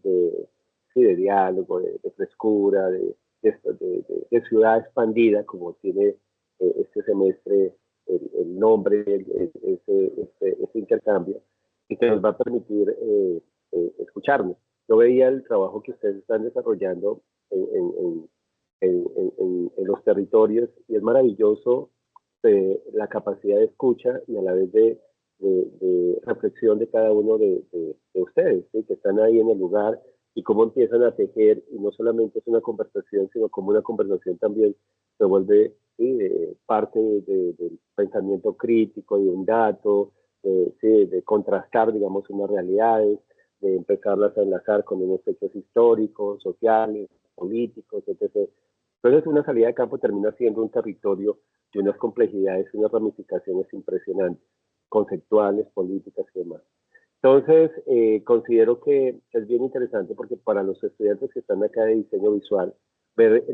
diálogo, de frescura, de ciudad expandida, como tiene este semestre el nombre, ese intercambio, y que nos va a permitir escucharnos. Yo veía el trabajo que ustedes están desarrollando en los territorios y es maravilloso la capacidad de escucha y a la vez de reflexión de cada uno de ustedes, ¿sí? Que están ahí en el lugar y cómo empiezan a tejer, y no solamente es una conversación, sino como una conversación también se vuelve parte del pensamiento crítico, de un dato, de contrastar, digamos, unas realidades, de empezarlas a enlazar con unos hechos históricos, sociales, políticos, etc. Entonces, una salida de campo termina siendo un territorio de unas complejidades y unas ramificaciones impresionantes, conceptuales, políticas y demás. Entonces, considero que es bien interesante porque para los estudiantes que están acá de diseño visual, ver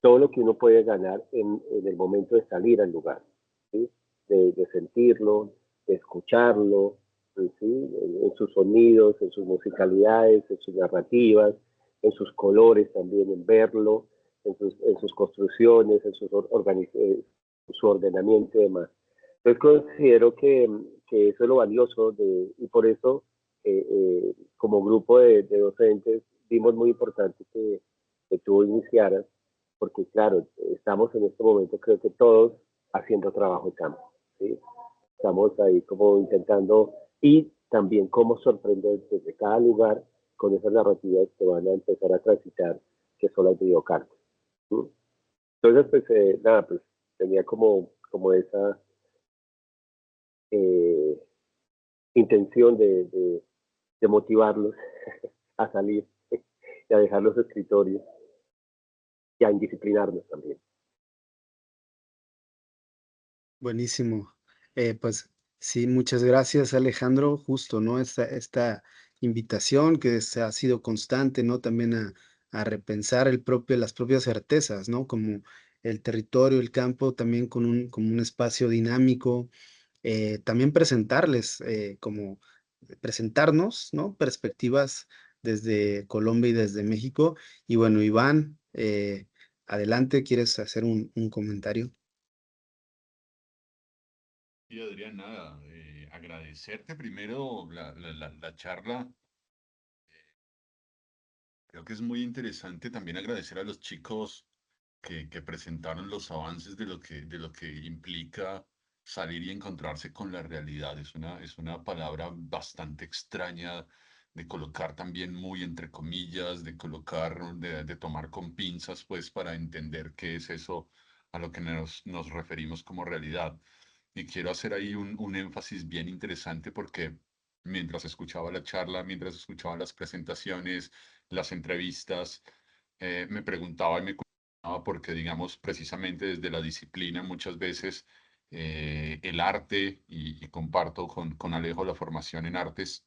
todo lo que uno puede ganar en el momento de salir al lugar, ¿sí? De sentirlo, de escucharlo, ¿sí? En sus sonidos, en sus musicalidades, en sus narrativas, en sus colores también, en verlo, en sus construcciones, en su ordenamiento y demás. Entonces considero que eso es lo valioso y por eso como grupo de docentes vimos muy importante que tú iniciaras, porque claro, estamos en este momento creo que todos haciendo trabajo de campo, ¿sí? Estamos ahí como intentando y también cómo sorprender desde cada lugar con esas narrativas que van a empezar a transitar, que son las videocartas. ¿Sí? Entonces, pues nada, pues tenía como esa intención de motivarlos a salir y a dejar los escritorios y a indisciplinarnos también. Buenísimo. Pues sí, muchas gracias, Alejandro. Justo, ¿no? Esta invitación que ha sido constante, ¿no? También a repensar las propias certezas, ¿no? Como el territorio, el campo, también como un espacio dinámico. También presentarnos, ¿no? Perspectivas desde Colombia y desde México. Y bueno, Iván, adelante, ¿quieres hacer un comentario? Sí, Adrián, nada, agradecerte primero la charla. Creo que es muy interesante también agradecer a los chicos que presentaron los avances de lo que implica salir y encontrarse con la realidad. Es una palabra bastante extraña de colocar también muy entre comillas, de tomar con pinzas, pues para entender qué es eso a lo que nos referimos como realidad. Y quiero hacer ahí un énfasis bien interesante porque mientras escuchaba la charla, mientras escuchaba las presentaciones, las entrevistas, me preguntaba y me cuestionaba porque, digamos, precisamente desde la disciplina muchas veces el arte, y comparto con Alejo la formación en artes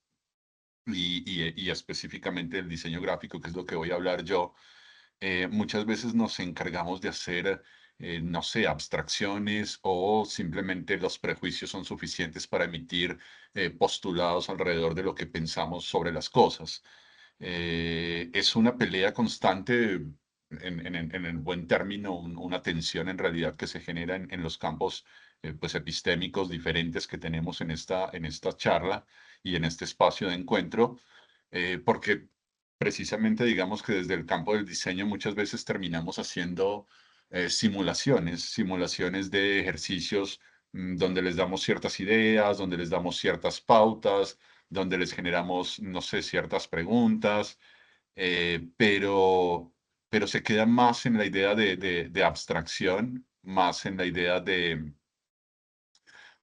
y específicamente el diseño gráfico, que es lo que voy a hablar yo, muchas veces nos encargamos de hacer, no sé, abstracciones o simplemente los prejuicios son suficientes para emitir postulados alrededor de lo que pensamos sobre las cosas. Es una pelea constante, en el buen término, una tensión en realidad que se genera en los campos pues epistémicos diferentes que tenemos en esta charla y en este espacio de encuentro, porque precisamente digamos que desde el campo del diseño muchas veces terminamos haciendo simulaciones de ejercicios donde les damos ciertas ideas, donde les damos ciertas pautas, donde les generamos, no sé, ciertas preguntas, pero se queda más en la idea de abstracción, más en la idea de,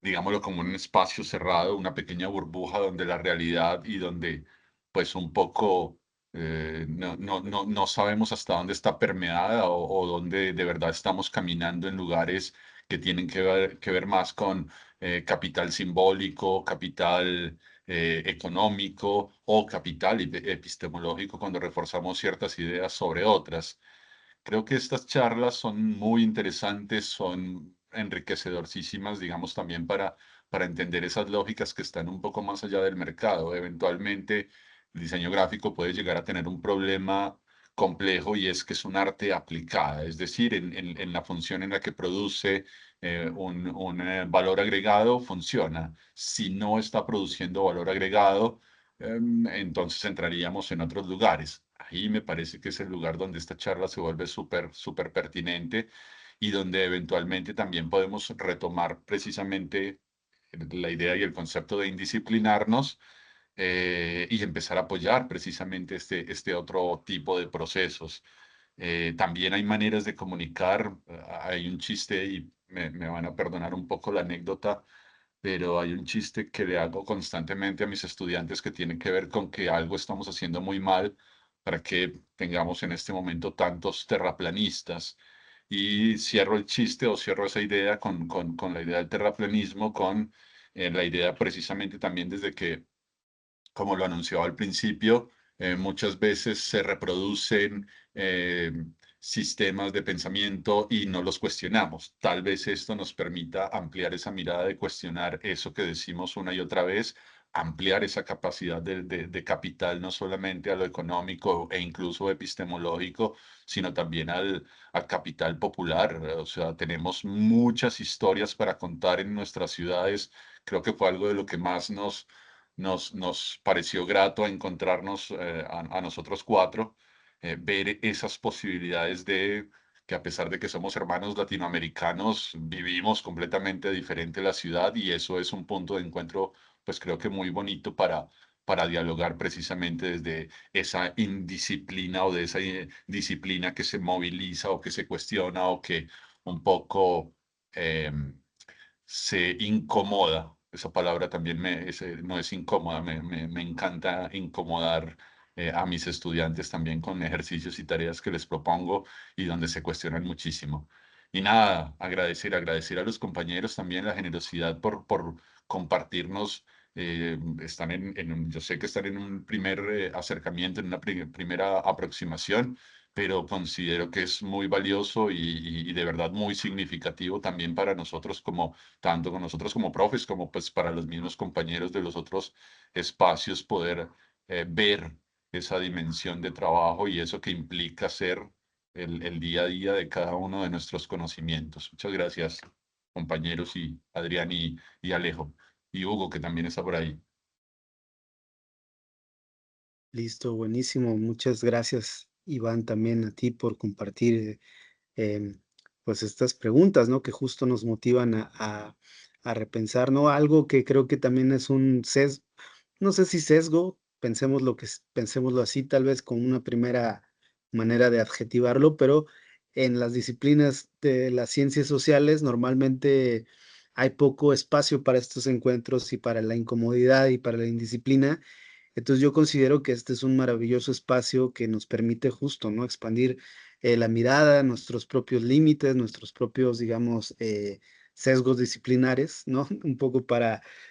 digámoslo, como un espacio cerrado, una pequeña burbuja donde la realidad y donde pues un poco no sabemos hasta dónde está permeada o dónde de verdad estamos caminando en lugares que tienen que ver más con capital simbólico, capital económico o capital epistemológico cuando reforzamos ciertas ideas sobre otras. Creo que estas charlas son muy interesantes, son enriquecedorísimas, digamos, también para entender esas lógicas que están un poco más allá del mercado. Eventualmente, el diseño gráfico puede llegar a tener un problema complejo y es que es un arte aplicada, es decir, en la función en la que produce un valor agregado, funciona. Si no está produciendo valor agregado, entonces entraríamos en otros lugares. Ahí me parece que es el lugar donde esta charla se vuelve súper pertinente y donde eventualmente también podemos retomar precisamente la idea y el concepto de indisciplinarnos y empezar a apoyar precisamente este otro tipo de procesos. También hay maneras de comunicar, hay un chiste y me van a perdonar un poco la anécdota, pero hay un chiste que le hago constantemente a mis estudiantes que tiene que ver con que algo estamos haciendo muy mal para que tengamos en este momento tantos terraplanistas. Y cierro el chiste o cierro esa idea con la idea del terraplanismo, con la idea precisamente también desde que, como lo anunciaba al principio, muchas veces se reproducen sistemas de pensamiento y no los cuestionamos. Tal vez esto nos permita ampliar esa mirada de cuestionar eso que decimos una y otra vez, ampliar esa capacidad de capital no solamente a lo económico e incluso epistemológico, sino también al capital popular. O sea, tenemos muchas historias para contar en nuestras ciudades. Creo que fue algo de lo que más nos pareció grato encontrarnos a nosotros cuatro, ver esas posibilidades de que a pesar de que somos hermanos latinoamericanos, vivimos completamente diferente la ciudad y eso es un punto de encuentro, pues creo que muy bonito para dialogar precisamente desde esa indisciplina o de esa disciplina que se moviliza o que se cuestiona o que un poco se incomoda. Esa palabra también no es incómoda, me encanta incomodar a mis estudiantes también con ejercicios y tareas que les propongo y donde se cuestionan muchísimo. Y nada, agradecer a los compañeros también la generosidad por compartirnos. Están yo sé que están en un primer acercamiento, en una primera aproximación, pero considero que es muy valioso y de verdad muy significativo también para nosotros como tanto con nosotros como profes, como pues para los mismos compañeros de los otros espacios, poder ver esa dimensión de trabajo y eso que implica ser el día a día de cada uno de nuestros conocimientos. Muchas gracias, compañeros y Adrián y Alejo, y Hugo, que también está por ahí. Listo, buenísimo. Muchas gracias, Iván, también a ti por compartir pues estas preguntas, ¿no? Que justo nos motivan a repensar, ¿no? Algo que creo que también es un sesgo, no sé si sesgo, pensémoslo así, tal vez con una primera manera de adjetivarlo, pero en las disciplinas de las ciencias sociales normalmente hay poco espacio para estos encuentros y para la incomodidad y para la indisciplina. Entonces yo considero que este es un maravilloso espacio que nos permite justo, ¿no? Expandir la mirada, nuestros propios límites, nuestros propios, digamos, sesgos disciplinares, ¿no? Un poco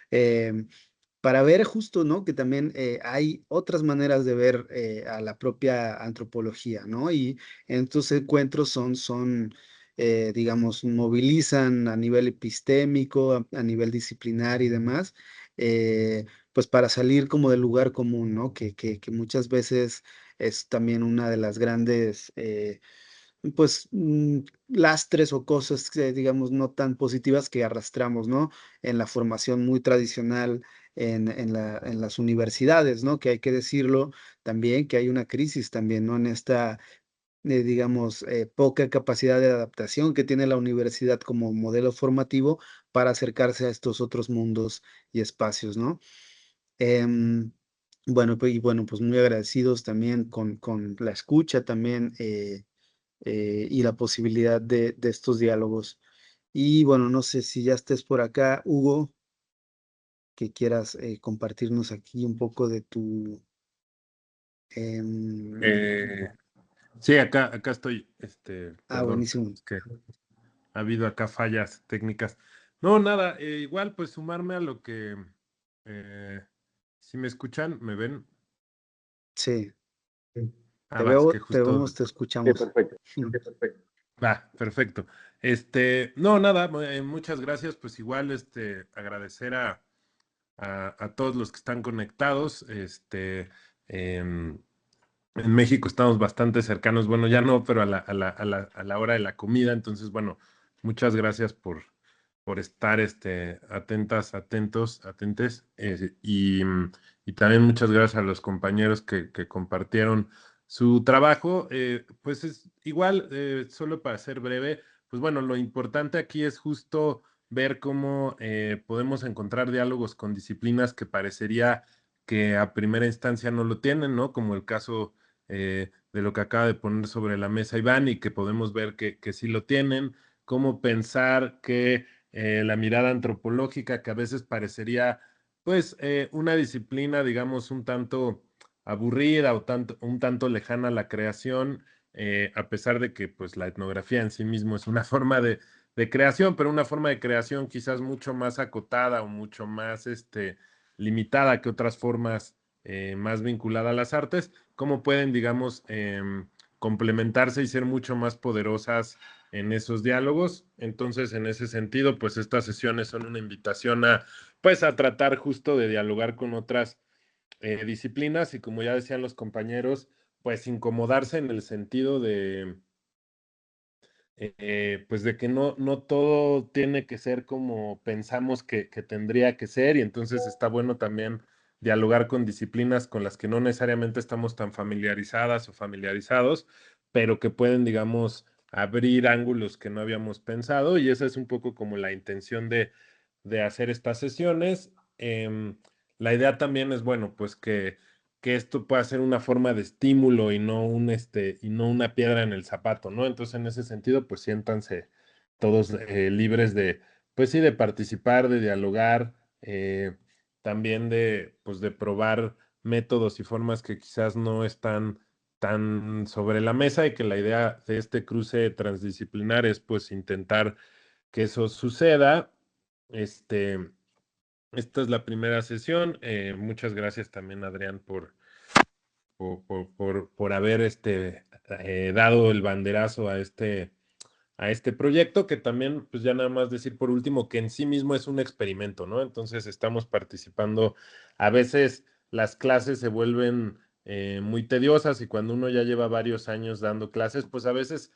em, para ver justo, ¿no? Que también hay otras maneras de ver a la propia antropología, ¿no? Y estos encuentros digamos, movilizan a nivel epistémico, a nivel disciplinar y demás, pues para salir como del lugar común, ¿no? Que muchas veces es también una de las grandes pues, lastres o cosas que, digamos, no tan positivas que arrastramos, ¿no? En la formación muy tradicional en las universidades, ¿no? Que hay que decirlo también, que hay una crisis también, ¿no? En esta, digamos, poca capacidad de adaptación que tiene la universidad como modelo formativo para acercarse a estos otros mundos y espacios, ¿no? Em, bueno, pues muy agradecidos también con la escucha también, y la posibilidad de estos diálogos. Y bueno, no sé si ya estés por acá, Hugo, que quieras compartirnos aquí un poco de tu... Eh, sí, acá estoy, perdón, buenísimo. es que ha habido acá fallas técnicas. No, nada, igual pues sumarme a lo que, si me escuchan, ¿me ven? Sí. Ah, va, es que Te justo... vemos, te escuchamos. perfecto. Va, perfecto. No, nada, muchas gracias, pues igual, agradecer a todos los que están conectados, en México estamos bastante cercanos, bueno, ya no, pero a la hora de la comida, entonces, bueno, muchas gracias por estar atentas, atentos, atentes, y también muchas gracias a los compañeros que compartieron su trabajo. Pues es igual, solo para ser breve, pues bueno, lo importante aquí es justo ver cómo podemos encontrar diálogos con disciplinas que parecería que a primera instancia no lo tienen, ¿no? Como el caso de lo que acaba de poner sobre la mesa Iván, y que podemos ver que sí lo tienen, cómo pensar que la mirada antropológica, que a veces parecería pues una disciplina, digamos, un tanto aburrida o un tanto lejana a la creación, a pesar de que pues la etnografía en sí mismo es una forma de creación, pero una forma de creación quizás mucho más acotada o mucho más limitada que otras formas más vinculadas a las artes, cómo pueden, digamos, complementarse y ser mucho más poderosas en esos diálogos. Entonces, en ese sentido, pues estas sesiones son una invitación pues a tratar justo de dialogar con otras disciplinas, y como ya decían los compañeros, pues incomodarse en el sentido de pues de que no todo tiene que ser como pensamos que tendría que ser, y entonces está bueno también dialogar con disciplinas con las que no necesariamente estamos tan familiarizadas o familiarizados, pero que pueden, digamos, abrir ángulos que no habíamos pensado, y esa es un poco como la intención de hacer estas sesiones. La idea también es, bueno, pues que esto pueda ser una forma de estímulo y no y no una piedra en el zapato, ¿no? Entonces, en ese sentido, pues siéntanse todos libres de, pues sí, de participar, de dialogar, también pues de probar métodos y formas que quizás no están tan sobre la mesa, y que la idea de este cruce transdisciplinar es pues intentar que eso suceda. Esta es la primera sesión. Muchas gracias también, Adrián, por haber dado el banderazo a este proyecto, que también, pues ya nada más decir por último, que en sí mismo es un experimento, ¿no? Entonces estamos participando, a veces las clases se vuelven muy tediosas, y cuando uno ya lleva varios años dando clases, pues a veces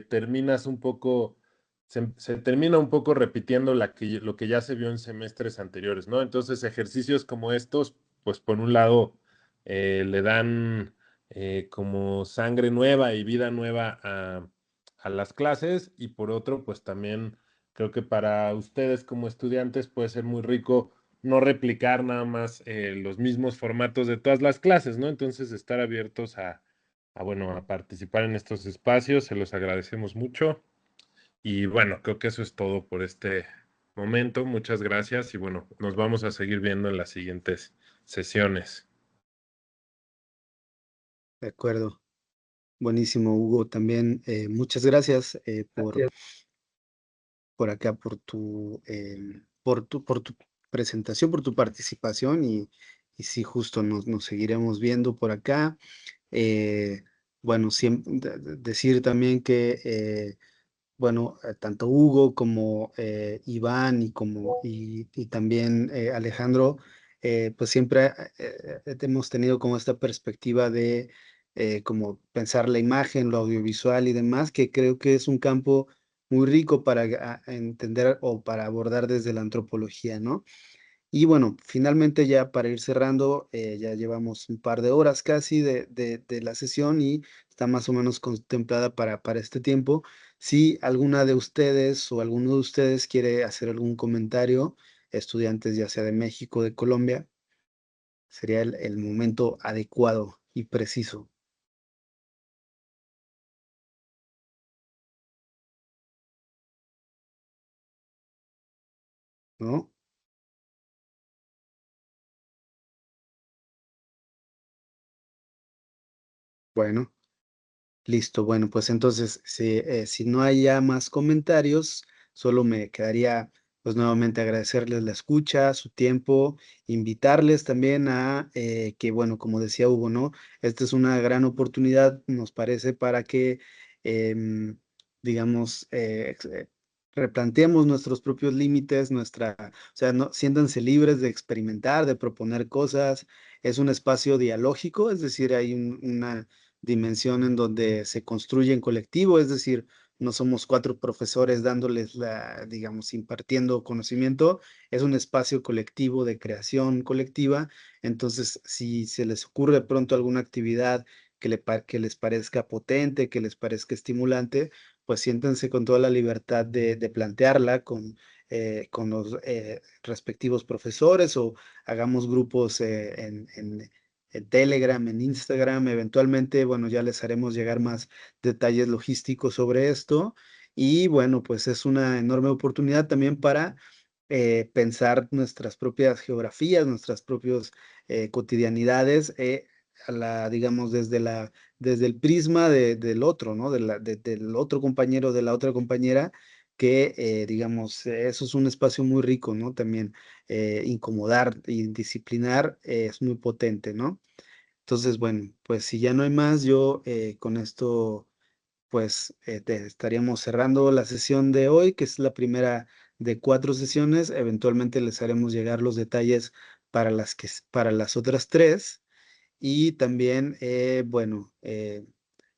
terminas un poco, se termina un poco repitiendo lo que ya se vio en semestres anteriores, ¿no? Entonces ejercicios como estos, pues por un lado le dan como sangre nueva y vida nueva a las clases, y por otro, pues también creo que para ustedes como estudiantes puede ser muy rico no replicar nada más los mismos formatos de todas las clases, ¿no? Entonces, estar abiertos bueno, a participar en estos espacios, se los agradecemos mucho. Y bueno, creo que eso es todo por este momento. Muchas gracias, y bueno, nos vamos a seguir viendo en las siguientes sesiones. De acuerdo. Buenísimo, Hugo. También muchas gracias por acá, por tu presentación, por tu participación, y sí, justo nos seguiremos viendo por acá. Bueno, decir también que, bueno, tanto Hugo como Iván y también Alejandro, pues siempre hemos tenido como esta perspectiva de como pensar la imagen, lo audiovisual y demás, que creo que es un campo muy rico para entender o para abordar desde la antropología, ¿no? Y bueno, finalmente ya para ir cerrando, ya llevamos un par de horas casi de la sesión y está más o menos contemplada para este tiempo. Si alguna de ustedes o alguno de ustedes quiere hacer algún comentario, estudiantes ya sea de México o de Colombia, sería el momento adecuado y preciso, ¿no? Bueno. Listo, bueno, pues entonces, si no hay ya más comentarios, solo me quedaría pues nuevamente agradecerles la escucha, su tiempo, invitarles también a que, bueno, como decía Hugo, ¿no? Esta es una gran oportunidad, nos parece, para que, em, digamos, replanteemos nuestros propios límites, o sea, no, siéntanse libres de experimentar, de proponer cosas. Es un espacio dialógico, es decir, hay una dimensión en donde se construye en colectivo, es decir, no somos 4 profesores dándoles digamos, impartiendo conocimiento, es un espacio colectivo de creación colectiva. Entonces, si se les ocurre pronto alguna actividad que les parezca potente, que les parezca estimulante, pues siéntense con toda la libertad de plantearla con los respectivos profesores, o hagamos grupos en Telegram, en Instagram. Eventualmente, bueno, ya les haremos llegar más detalles logísticos sobre esto. Y bueno, pues es una enorme oportunidad también para pensar nuestras propias geografías, nuestras propias cotidianidades, digamos, desde el prisma del otro, ¿no? Del otro compañero, de la otra compañera, que, digamos, eso es un espacio muy rico, ¿no? También incomodar y disciplinar es muy potente, ¿no? Entonces, bueno, pues si ya no hay más, yo con esto, pues estaríamos cerrando la sesión de hoy, que es la primera de 4 sesiones. Eventualmente les haremos llegar los detalles para las otras 3. Y también, bueno,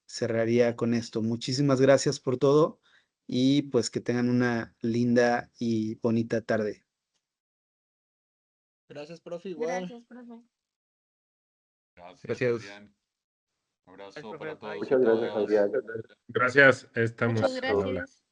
cerraría con esto. Muchísimas gracias por todo y pues que tengan una linda y bonita tarde. Gracias, profe, igual. Gracias, profe. Gracias, Adrián. Un abrazo para todos y Muchas gracias, todas. Adrián. Gracias, estamos. Muchas gracias.